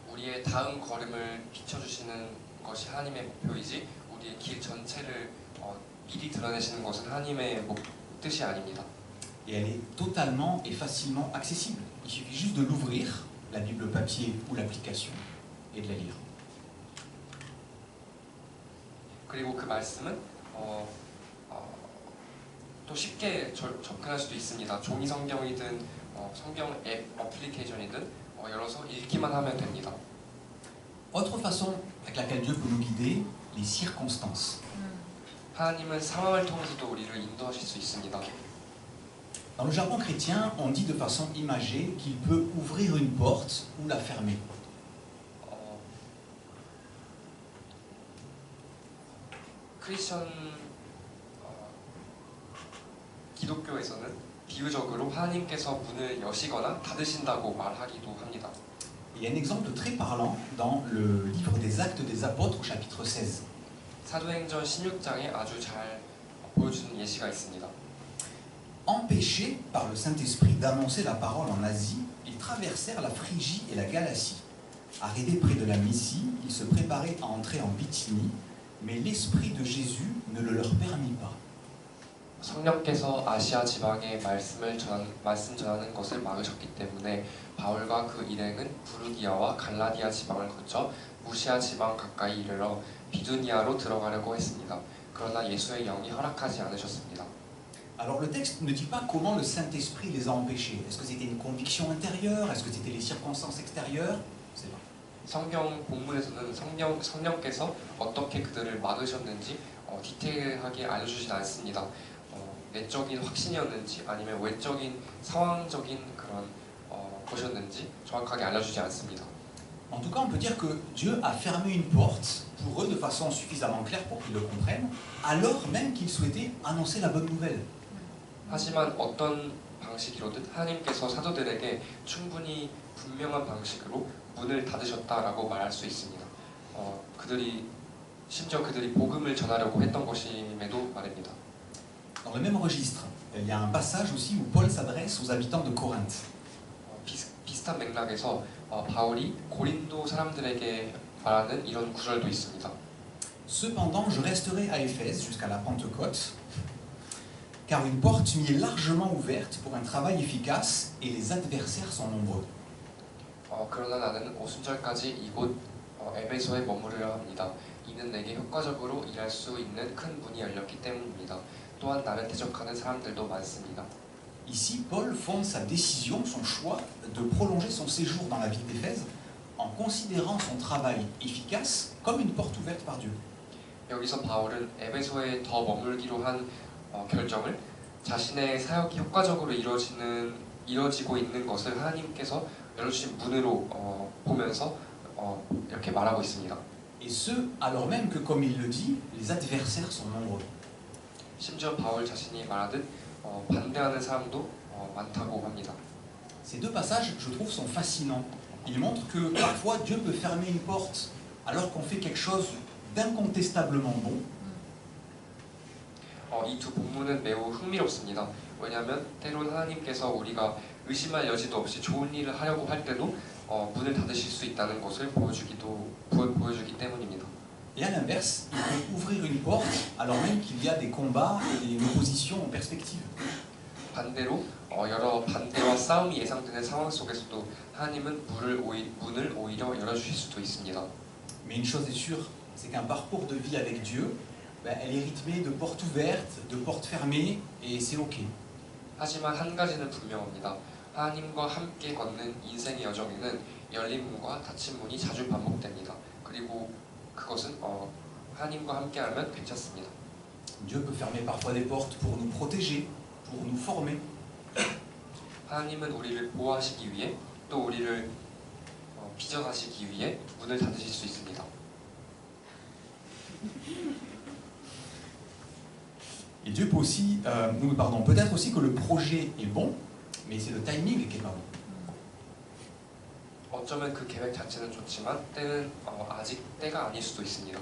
우리의 다음 걸음을 비춰주시는 것이 하나님의 목표이지 우리의 길 전체를 미리 드러내시는 것은 하나님의 뜻이 아닙니다. Et elle est totalement et facilement accessible. Il suffit juste de l'ouvrir, la Bible papier ou l'application, et de la lire. 그리고 그 말씀은 또 쉽게 접근할 수도 있습니다. 종이 성경이든 성경 앱 어플리케이션이든 열어서 읽기만 하면 됩니다. Autre façon avec laquelle Dieu peut nous guider, les circonstances. 하나님은 상황을 통해서도 우리를 인도하실 수 있습니다. Dans le jargon chrétien, on dit de façon imagée qu'il peut ouvrir une porte ou la fermer. 크리스천 기독교에서는 비유적으로 하나님께서 문을 여시거나 닫으신다고 말하기도 합니다. Il y a un exemple très parlant dans le livre des Actes des Apôtres au chapitre 16. 사도행전 16장에 아주 잘 보여주는 예시가 있습니다. Empêchés par le Saint-Esprit d'annoncer la parole en Asie, ils traversèrent la Phrygie et la Galatie. Arrivés près de la Mysie, ils se préparaient à entrer en Bithynie, mais l'Esprit de Jésus ne le leur permit pas. 성령께서 아시아 지방에 말씀 전하는 것을 막으셨기 때문에 바울과 그 일행은 부르기아와 갈라디아 지방을 거쳐 무시아 지방 가까이 이르러 비두니아로 들어가려고 했습니다. 그러나 예수의 영이 허락하지 않으셨습니다. Alors le texte ne dit pas comment le Saint-Esprit les a empêchés. Est-ce que c'était une conviction intérieure? Est-ce que c'était les circonstances extérieures? Je sais pas. 성경 본문에서는 성령께서 어떻게 그들을 막으셨는지 디테일하게 알려주진 않습니다. 내적인 확신이었는지 아니면 외적인 상황적인 그런 것이었는지 정확하게 알려주지 않습니다. En tout cas, on peut dire que Dieu a fermé une porte pour eux de façon suffisamment claire pour qu'ils le comprennent, alors même qu'ils souhaitaient annoncer la bonne nouvelle. 하지만 어떤 방식으로든 하나님께서 사도들에게 충분히 분명한 방식으로 문을 닫으셨다라고 말할 수 있습니다. 심지어 그들이 복음을 전하려고 했던 것임에도 말입니다. Dans le même registre, il y a un passage aussi où Paul s'adresse aux habitants de Corinthe. 비슷한 맥락에서 바울이 고린도 사람들에게 말하는 이런 구절도 있습니다. Cependant, je resterai à Éphèse jusqu'à la Pentecôte, car une porte m'y est largement ouverte pour un travail efficace et les adversaires sont nombreux. 그러나 나는 오순절까지 이곳 에베소에 머무르려 합니다. 이는 내게 효과적으로 일할 수 있는 큰 문이 열렸기 때문입니다. 또한 나를 대적하는 사람들도 많습니다. Ici, Paul fonde sa décision, son choix de prolonger son séjour dans la ville d'Éphèse en considérant son travail efficace comme une porte ouverte par Dieu. 여기서 바울은 에베소에 더 머물기로 한 결정을 자신의 사역이 효과적으로 이루어지고 있는 것을 하나님께서 열어주신 문으로 보면서 이렇게 말하고 있습니다. Et ce, alors même que, comme il le dit, les adversaires sont nombreux. 심지어 바울 자신이 말하듯 반대하는 사람도 많다고 합니다. Ces deux passages, je trouve, sont fascinants. Ils montrent que parfois Dieu peut fermer une porte alors qu'on fait quelque chose d'incontestablement bon. 이 두 본문은 매우 흥미롭습니다. 왜냐하면 때론 하나님께서 우리가 의심할 여지도 없이 좋은 일을 하려고 할 때도 문을 닫으실 수 있다는 것을 보여주기 때문입니다. Et à l'inverse, il peut ouvrir une porte alors même qu'il y a des combats et une opposition en perspective. 반대로 여러 반대와 싸움이 예상되는 상황 속에서도 하나님은 문을 오히려 열어주실 수도 있습니다. Mais une chose est sûre, c'est qu'un parcours de vie avec Dieu, elle est rythmée de portes ouvertes, de portes fermées, et c'est ok. 하지만 한 가지는 분명합니다. 하나님과 함께 걷는 인생의 여정에는 열린 문과 닫힌 문이 자주 반복됩니다. 그리고 그것은 하나님과 함께하면 괜찮습니다. Dieu peut fermer parfois des portes pour nous protéger, pour nous former. 하나님은 우리를 보호하시기 위해 또 우리를 빚어가시기 위해 문을 닫으실 수 있습니다. Et Dieu peut aussi, peut-être aussi que le projet est bon, mais c'est le timing qui est pas bon. 어쩌면 그 계획 자체는 좋지만 때는 아직 때가 아닐 수도 있습니다.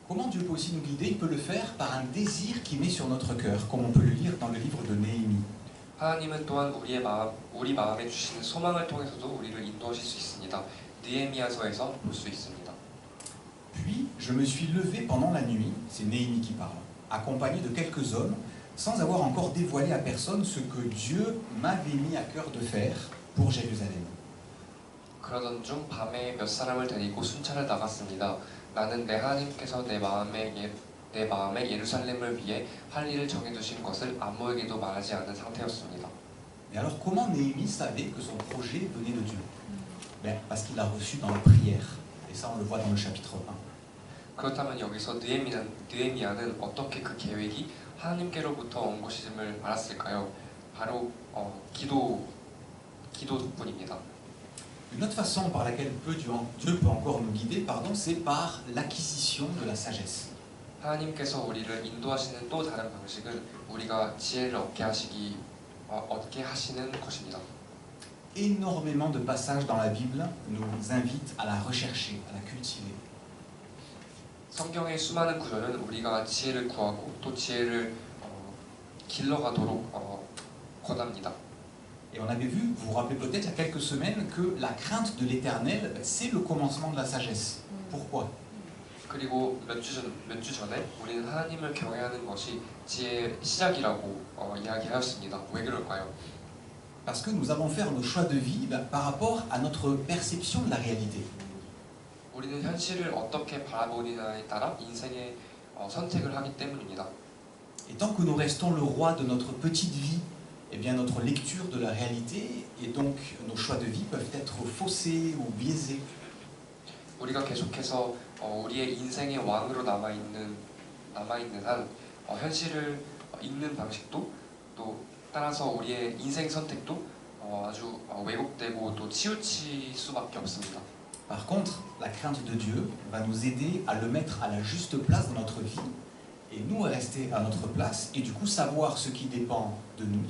Comment Dieu peut aussi nous guider? Il peut le faire par un désir qu'il met sur notre cœur, comme on peut le lire dans le livre de Néhémie. 하나님은 또한 우리 마음에 주시는 소망을 통해서도 우리를 인도하실 수 있습니다. 느헤미야서에서 볼 수 있습니다. Puis je me suis levé pendant la nuit, c'est Néhémie qui parle, accompagné de quelques hommes, sans avoir encore dévoilé à personne ce que Dieu m'avait mis à cœur de faire pour Jérusalem. 그러던 중 밤에 몇 사람을 데리고 순찰을 나갔습니다. 나는 내 하나님께서 내 마음에 예루살렘을 위해 할 일을 정해두신 것을 아무에게도 말하지 않은 상태였습니다. Et alors comment Néhémie savait que son projet venait de Dieu? Parce qu'il l'a reçu dans la prière. Et ça, on le voit dans le chapitre 1. 그렇다면 여기서 느헤미야는 어떻게 그 계획이 하나님께로부터 온 것임을 알았을까요? 바로 기도 덕분입니다. Une autre façon par laquelle Dieu peut encore nous guider, c'est par l'acquisition de la sagesse. 하나님께서 우리를 인도하시는 또 다른 방식은 우리가 지혜를 얻게 하시는 것입니다. Énormément de passages dans la Bible nous invitent à la rechercher, à la cultiver. 성경의 수많은 구절은 우리가 지혜를 구하고 또 지혜를 길러가도록 권합니다. Et on avait vu, vous vous rappelez peut-être il y a quelques semaines, que la crainte de l'Éternel, c'est le commencement de la sagesse. Pourquoi? 그리고 몇 주 전에 우리는 하나님을 경외하는 것이 지혜의 시작이라고 이야기하였습니다. 왜 그럴까요? Parce que nous allons faire nos choix de vie par rapport à notre perception de la réalité. 우리는 현실을 어떻게 바라보느냐에 따라 인생의 선택을 하기 때문입니다. Et tant que nous restons le roi de notre petite vie, eh bien notre lecture de la réalité et donc nos choix de vie peuvent être faussés ou biaisés. 우리가 계속해서 우리의 인생의 왕으로 남아있는 한 현실을 읽는 방식도 또 따라서 우리의 인생 선택도 아주 왜곡되고 또 치우칠 수밖에 없습니다. Par contre, la crainte de Dieu va nous aider à le mettre à la juste place dans notre vie et nous à rester à notre place et du coup savoir ce qui dépend de nous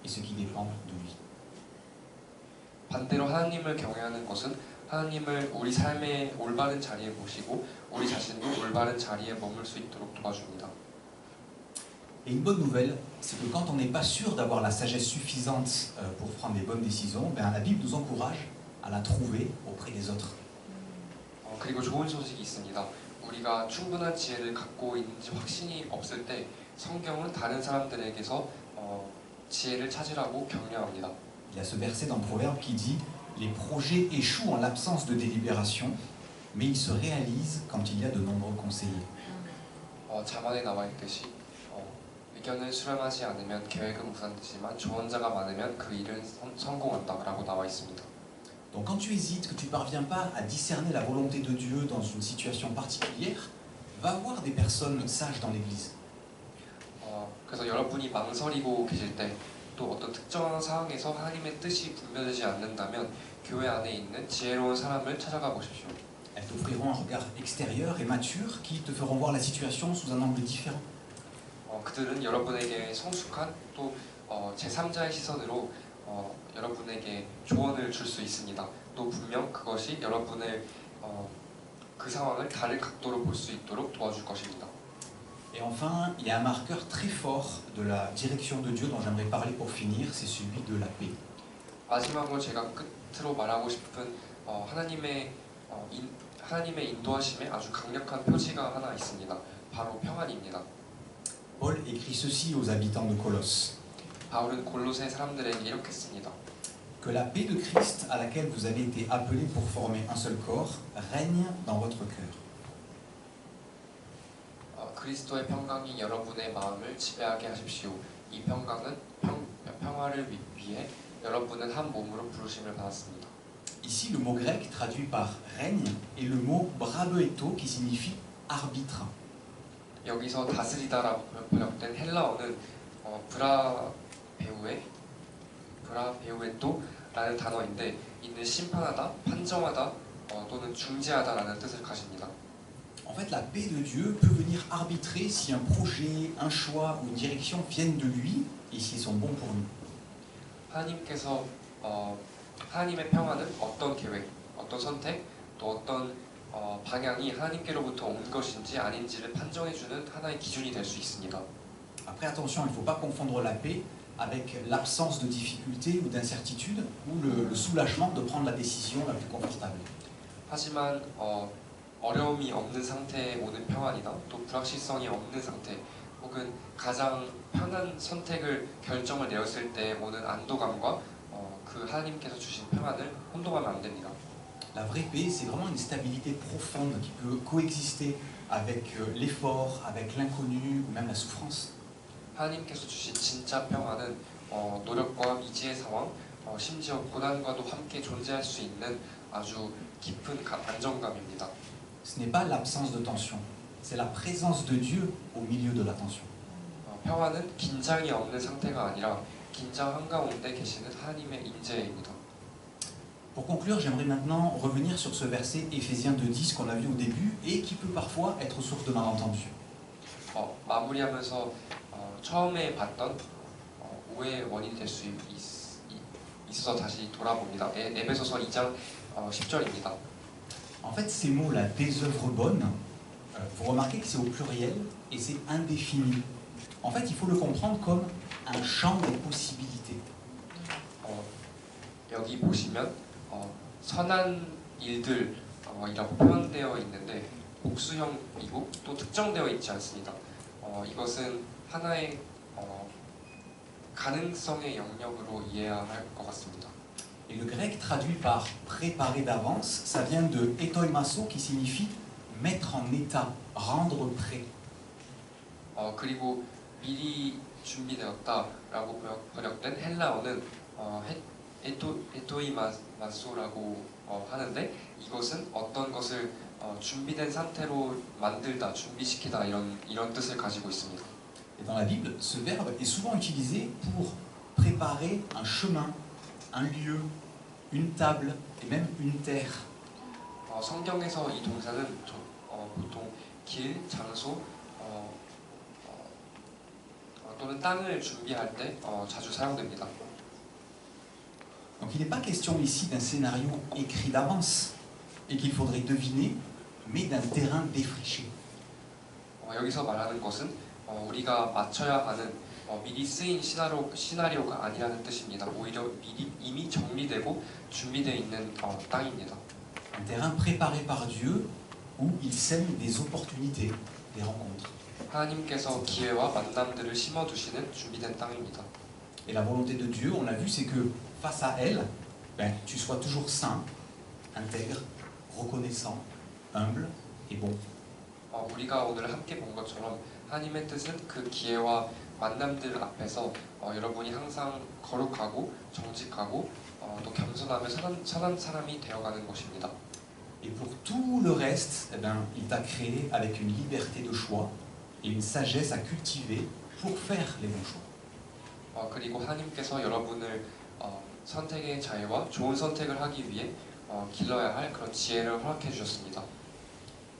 et ce qui dépend de lui. 반대로 하나님을 경외하는 것은 하나님을 우리 삶의 올바른 자리에 모시고 우리 자신도 올바른 자리에 머물 수 있도록 도와줍니다. Et une bonne nouvelle, c'est que quand on n'est pas sûr d'avoir la sagesse suffisante pour prendre les bonnes décisions, la Bible nous encourage à la trouver auprès des autres. 그리고 좋은 소식이 있습니다. 우리가 충분한 지혜를 갖고 있는지 확신이 없을 때 성경은 다른 사람들에게서 지혜를 찾으라고 격려합니다. Il y a ce verset dans Proverbe qui dit « Les projets échouent en l'absence de délibération, mais ils se réalisent quand il y a de nombreux conseillers. » 자문에 나와 있듯이 의견을 수렴하지 않으면 계획은 무산되지만 조언자가 많으면 그 일은 성공한다라고 나와 있습니다. Donc quand tu hésites, que tu ne parviens pas à discerner la volonté de Dieu dans une situation particulière, va voir des personnes sages dans l'Église. 그래서 여러분이 망설이고 계실 때 또 어떤 특정한 상황에서 하나님의 뜻이 분별되지 않는다면 교회 안에 있는 지혜로운 사람을 찾아가 보십시오. Elles t'offriront un regard extérieur et mature qui te feront voir la situation sous un angle différent. 그들은 여러분에게 성숙한 또 제3자의 시선으로 여러분에게 조언을 줄 수 있습니다. 또 분명 그것이 여러분을 그 상황을 다른 각도로 볼 수 있도록 도와줄 것입니다. Et enfin, il y a un marqueur très fort de la direction de Dieu dont j'aimerais parler pour finir, c'est celui de la paix. 마지막으로 제가 끝으로 말하고 싶은 하나님의 인도하심에 아주 강력한 표지가 하나 있습니다. 바로 평안입니다. Paul écrit ceci aux habitants de Colosse. 바울은 골로새 사람들에게 이렇게 씁니다. Que la paix de Christ à laquelle vous avez été appelés pour former un seul corps règne dans votre cœur. 그리스도의 평강이 여러분의 마음을 지배하게 하십시오. 이 평강은 평화를 위해 여러분은 한 몸으로 부르심을 받았습니다. Ici, le mot grec traduit par règne est le mot brabeto qui signifie arbitre. 여기서 다스리다라고 번역된 헬라어는 브라베우에토라는 단어인데 이는 심판하다, 판정하다 또는 중재하다라는 뜻을 가집니다. En fait, la paix de Dieu peut venir arbitrer si un projet, un choix ou une direction viennent de lui et s'ils sont bons pour nous. 하나님께서 하나님의 평화는 어떤 계획, 어떤 선택, 또 어떤 방향이 하나님께로부터 온 것인지 아닌지를 판정해주는 하나의 기준이 될 수 있습니다. Après, attention, il ne faut pas confondre la paix avec l'absence de difficulté ou d'incertitude ou le soulagement de prendre la décision la plus confortable. 하지만 어려움이 없는 상태에 오는 평안이나 또 불확실성이 없는 상태 혹은 가장 편한 선택을 결정을 내었을 때 오는 안도감과 그 하나님께서 주신 평안을 혼동하면 안 됩니다. La vraie paix, c'est vraiment une stabilité profonde qui peut coexister avec l'effort, avec l'inconnu ou même la souffrance. 하나님께서 주신 진짜 평안은 노력과 미지의 상황, 심지어 고난과도 함께 존재할 수 있는 아주 깊은 안정감입니다. Ce n'est pas l'absence de tension, c'est la présence de Dieu au milieu de la tension. 평안은 긴장이 없는 상태가 아니라 긴장 한가운데 계시는 하나님의 임재입니다. Pour conclure, j'aimerais maintenant revenir sur ce verset Éphésiens 2:10 qu'on a vu au début et qui peut parfois être source de malentendus. 마무리하면서 처음에 봤던 오해의 원인이 될 수 있어서 다시 돌아봅니다. 에베소서 2장 10절입니다. En fait, ces mots-là, des œuvres bonnes, vous remarquez que c'est au pluriel et c'est indéfini. En fait, il faut le comprendre comme un champ des possibilités. 여기 보시면 선한 일들이라고 표현되어 있는데 복수형이고 또 특정되어 있지 않습니다. 이것은 하나의 가능성의 영역으로 이해해야 할 것 같습니다. Et le grec traduit par préparer d'avance, ça vient de etoimasso qui signifie mettre en état, rendre prêt. 그리고 미리 준비되었다라고 번역된 헬라어는 에토이마소라고 하는데 이것은 어떤 것을 준비된 상태로 만들다, 준비시키다 이런 뜻을 가지고 있습니다. Et dans la Bible, ce verbe est souvent utilisé pour préparer un chemin, un lieu, une table et même une terre. 성경에서 이 동사는 보통 길, 장소 또는 땅을 준비할 때 자주 사용됩니다. Donc il n'est pas question ici d'un scénario écrit d'avance et qu'il faudrait deviner, mais d'un terrain défriché. 여기서 말하는 것은 우리가 맞춰야 하는 미리 쓰인 시나리오가 아니라는 뜻입니다. 오히려 이미 정리되고 준비되어 있는 땅입니다. Un terrain préparé par Dieu où il sème des opportunités, des rencontres. 하나님께서 기회와 만남들을 심어두시는 준비된 땅입니다. Et la volonté de Dieu, on l'a vu, c'est que face à elle, tu sois toujours saint, intègre, reconnaissant, humble et bon. 우리가 오늘 함께 본 것처럼 하나님의 뜻은 그 기회와 만남들 앞에서 여러분이 항상 거룩하고 정직하고 또 겸손하며 선한 사람이 되어가는 것입니다. Et pour tout le reste, il t'a créé avec une liberté de choix et une sagesse à cultiver pour faire les bons choix. 그리고 하나님께서 여러분을 선택의 자유와 좋은 선택을 하기 위해 길러야 할 그런 지혜를 허락해 주셨습니다.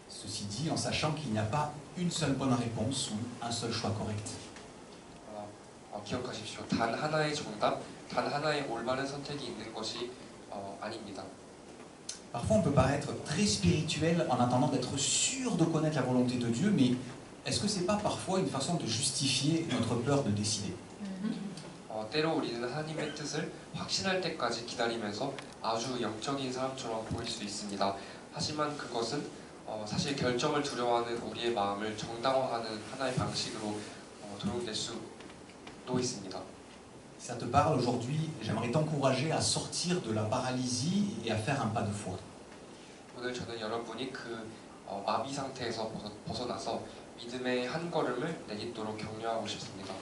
Ceci dit, en sachant qu'il n'y a pas une seule bonne réponse ou un seul choix correct. 기억하십시오. 단 하나의 정답, 단 하나의 올바른 선택이 있는 것이 아닙니다. Parfois, on peut paraître très spirituel en attendant d'être sûr de connaître la volonté de Dieu, mais est-ce que c'est pas parfois une façon de justifier notre peur de décider? 때로 우리는 하나님의 뜻을 확신할 때까지 기다리면서 아주 영적인 사람처럼 보일 수 있습니다. 하지만 그것은 사실 결정을 두려워하는 우리의 마음을 정당화하는 하나의 방식으로 도용될 수도 있습니다. Si ça te parle aujourd'hui, j'aimerais t'encourager à sortir de la paralysie et à faire un pas de foi. 오늘 저는 여러분이 그 마비 상태에서 벗어나서 믿음의 한 걸음을 내딛도록 격려하고 싶습니다.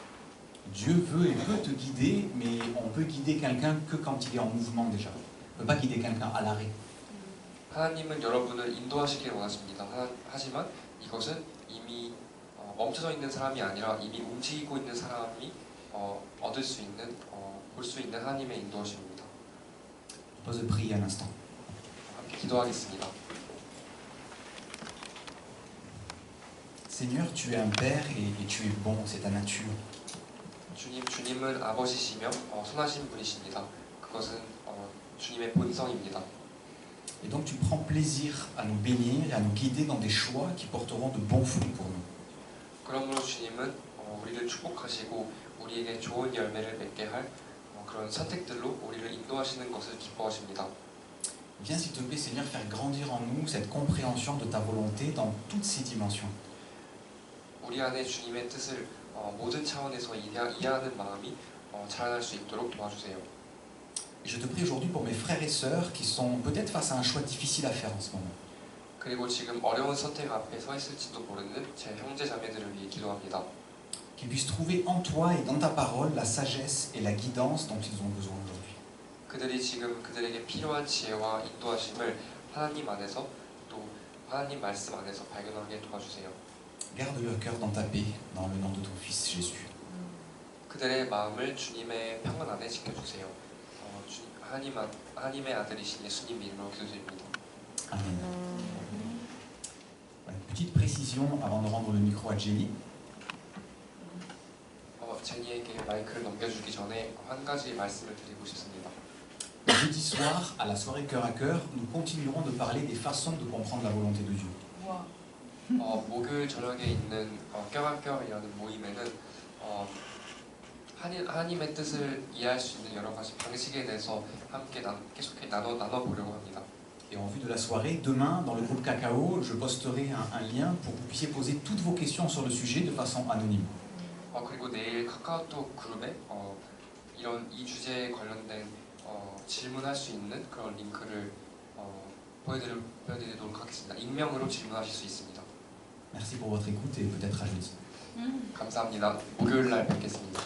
Dieu veut et peut te guider, mais on peut guider quelqu'un que quand il est en mouvement déjà. On ne peut pas guider quelqu'un à l'arrêt. 하나님은 여러분을 인도하시길 원하십니다. 하지만 이것은 이미 멈춰져 있는 사람이 아니라 이미 움직이고 있는 사람이 얻을 수 있는, 볼 수 있는 하나님의 인도하심입니다. Pose de prier un instant. 함께 기도하겠습니다. Seigneur, tu es un Père et tu es bon, c'est ta nature. 주님은 아버지시며 선하신 분이십니다. 그것은 주님의 본성입니다. Et donc tu prends plaisir à nous bénir et à nous guider dans des choix qui porteront de bons fruits pour nous. 그러므로 주님은 우리를 축복하시고 우리에게 좋은 열매를 맺게 할 그런 선택들로 우리를 인도하시는 것을 기뻐하십니다. Viens s'il te plaît Seigneur faire grandir en nous cette compréhension de ta volonté dans toutes ses dimensions. 우리 안에 주님의 뜻을 모든 차원에서 이해하는 마음이 자라날 수 있도록 도와주세요. Et je te prie aujourd'hui pour mes frères et sœurs qui sont peut-être face à un choix difficile à faire en ce moment. 그리고 지금 어려운 선택 앞에 서 있을지도 모르는 제 형제 자매들을 위해 기도합니다. Qu'ils puissent trouver en toi et dans ta parole la sagesse et la guidance dont ils ont besoin aujourd'hui. 그들이 지금 그들에게 필요한 지혜와 인도하심을 하나님 안에서 또 하나님 말씀 안에서 발견하게 도와주세요. Garde leur cœur dans ta paix, dans le nom de ton Fils Jésus. 그들의 마음을 주님의 평안 안에 지켜주세요. 하나님의 아들이신 예수님 이름으로 기도드립니다. Amen. Une petite précision avant de rendre le micro à Jenny. 제니에게 마이크를 넘겨주기 전에 한 가지 말씀을 드리고 싶습니다. Jeudi soir, à la soirée Cœur à Cœur, nous continuerons de parler des façons de comprendre la volonté de Dieu. 목요일 저녁에 있는 껴안껴이라는 모임에는 하나님의 뜻을 이해할 수 있는 여러 가지 방식에 대해서 함께 계속해 나눠보려고 합니다. Et en vue de la soirée, demain, dans le groupe Cacao, je posterai un lien pour que vous puissiez poser toutes vos questions sur le sujet de façon anonyme. 그리고 내일 카카오톡 그룹에 이 주제에 관련된 질문할 수 있는 그런 링크를 보여드리도록 하겠습니다. 익명으로 질문하실 수 있습니다. Merci pour votre écoute et peut-être à jeudi. 감사합니다. 목요일 날 뵙겠습니다.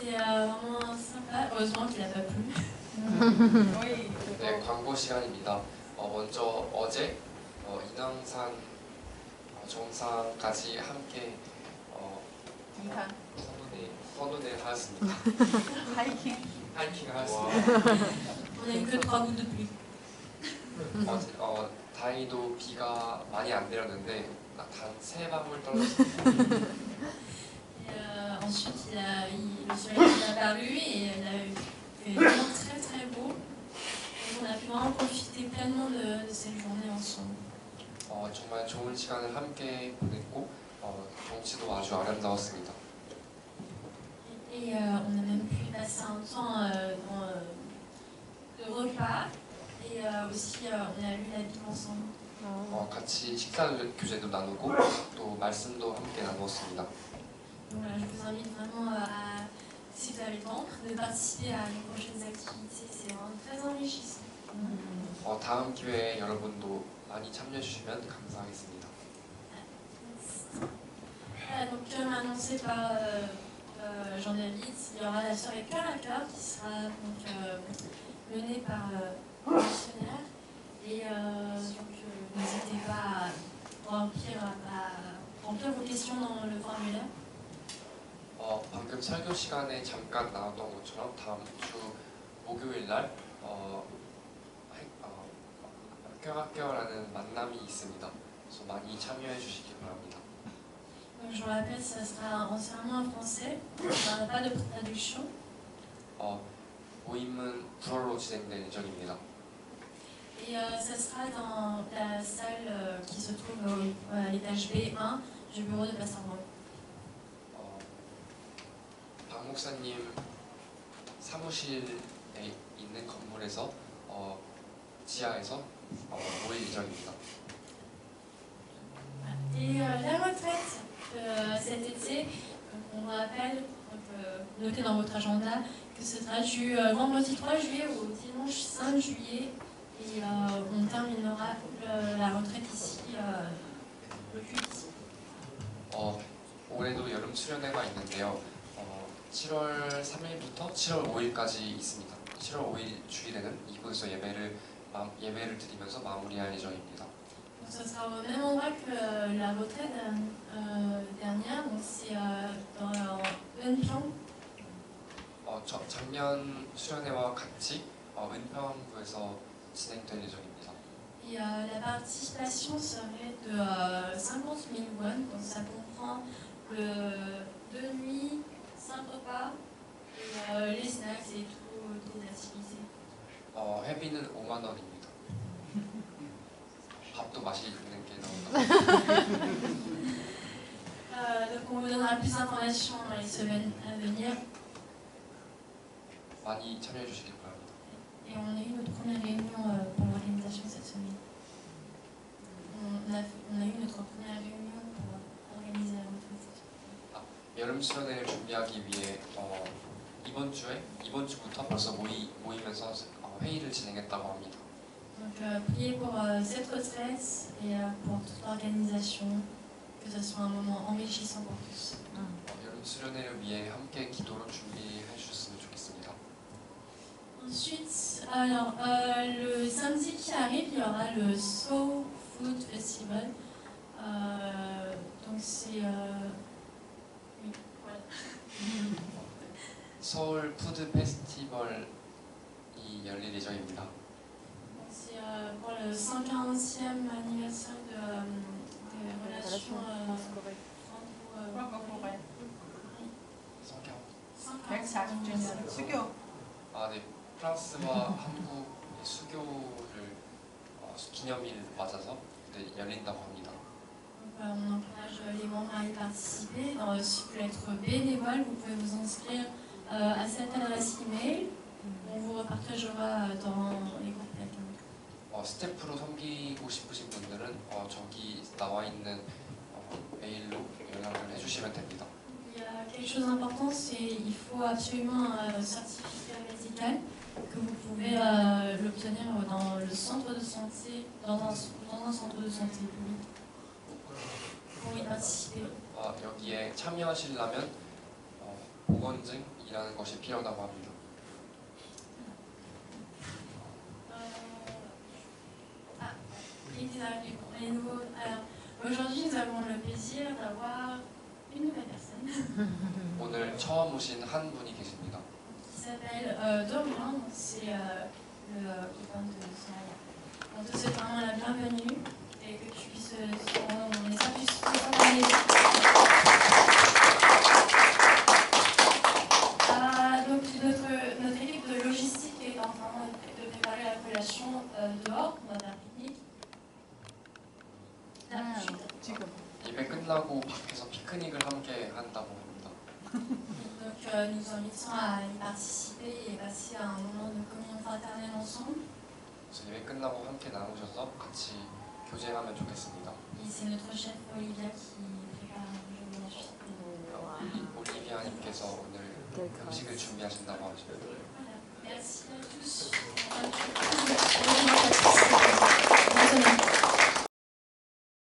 c'était vraiment sympa. Heureusement qu'il n'a pas plu. Oui. 네, 광고 시간입니다. 먼저 어제 인왕산 정상까지 함께 이하. 헌운을 하였습니다. 하이킹. 하이킹을 하였습니다. On a eu que 3 gouttes de pluie. 다행히도 비가 많이 안 내렸는데 단 3방울 떨어졌습니다. Et ensuite, le soleil est apparu et il a fait vraiment très très beau. Et on a pu vraiment profiter pleinement de cette journée ensemble. 정말 좋은 시간을 함께 보냈고 경치도 아주 아름다웠습니다. Et on a même pu passer un temps de repas et aussi on a lu la Bible ensemble. 같이 식사 교제도 나누고 또 말씀도 함께 나누었습니다. Donc voilà, je vous invite vraiment à, si vous avez le temps, de participer à les prochaines activités. C'est vraiment très enrichissant. 다음 기회에 여러분도 많이 참여해 주시면 감사하겠습니다. Voilà, donc comme annoncé par Jean-David, il y aura la soirée Cœur à Cœur qui sera donc, menée par un missionnaire. Et donc n'hésitez pas à remplir vos questions dans le formulaire. 방금 설교 시간에 잠깐 나왔던 것처럼 다음 주 목요일 날 학교라는 만남이 있습니다. 그래서 많이 참여해 주시기 바랍니다. Donc, je vous rappelle, ça sera entièrement en français, il n'y aura pas de traduction. 모임은 불어로 진행될 예정입니다. Et ça sera dans la salle qui se trouve à l'étage B1 du bureau de Pasteur Moore. 박 목사님 사무실에 있는 건물에서 지하에서 모일 예정입니다. Et la retraite cet été, on vous rappelle, notez dans votre agenda, que ce sera du vendredi 3 juillet au dimanche 5 juillet. Et on terminera la retraite ici, le culte ici. 올해도 여름 수련회가 있는데요. 7월 3일부터 7월 5일까지 있습니다. 7월 5일 주일에는 이곳에서 예배를 드리면서 마무리할 예정입니다. Donc, ce sera au même endroit que la retraite dernière, donc c'est dans Eunpyeong. 작년 수련회와 같이 은평구에서 진행될 예정입니다. Et la participation serait de 50 000 won, donc ça comprend le 2 nuits, 5 repas, et les snacks et toutes les activités. 회비는 5만 원입니다. 밥도 맛있는 게 나온다. Donc on vous donnera plus d'informations dans les semaines à venir. 많이 참여해 주시길 바랍니다. Et on a eu notre première réunion pour l'organisation cette semaine. On a eu notre première réunion pour organiser la retraite. 여름 수련회를 준비하기 위해 이번 주부터 벌써 모이면서 회의를 진행했다고 합니다. Donc priez pour cette retraite et pour toute l'organisation, que ce soit un moment enrichissant pour tous. 여름 수련회를 위해 함께 기도로 준비해 주셨으면 좋겠습니다. Ensuite, alors, le samedi qui arrive, il y aura le Soul Food Festival. Donc c'est... oui, voilà. 서울 푸드 페스티벌이 열릴 예정입니다. Donc, c'est pour le 140e anniversaire des relations franco-coréennes. 성경. 140주년 수교. 네. 프랑스와 한국의 수교를 기념일 맞아서 열린다고 합니다. Donc, on encourage les membres à y participer. Si vous voulez être bénévole, vous pouvez vous inscrire à cette adresse email. On vous repartagera dans les groupes d'accueil. 스태프로 섬기고 싶으신 분들은 저기 나와 있는 메일로 연락을 해주시면 됩니다. Il y a quelque chose d'important, c'est qu'il faut absolument un certificat médical que vous pouvez l'obtenir dans le centre de santé, dans un centre de santé public pour y participer. 여기에 참여하시려면 보건증이라는 것이 필요하다고 합니다. Les nouveaux. Alors, aujourd'hui, nous avons le plaisir d'avoir une nouvelle personne 오늘 처음 오신 한 분이 계십니다. qui s'appelle Dorian. Donc, c'est le copain de Soraya. On te souhaite vraiment la bienvenue et que tu puisses, on espère que tu puisses t'accompagner. Donc, notre équipe de logistique est en train de préparer la collation dehors, dans un pique-nique. Là, tout de suite. 지금. 예배 끝나고 밖에서 피크닉을 함께 한다고 합니다. Donc nous invitons à y participer et passer un moment de communion fraternelle ensemble. 그래서 예배 끝나고 함께 나누셔서 같이 교제하면 좋겠습니다. Et c'est notre chef Olivia qui prépare aujourd'hui ensuite. 올리비아님께서 오늘 음식을 준비하신다고 하십니다. Voilà. Merci à tous. Merci.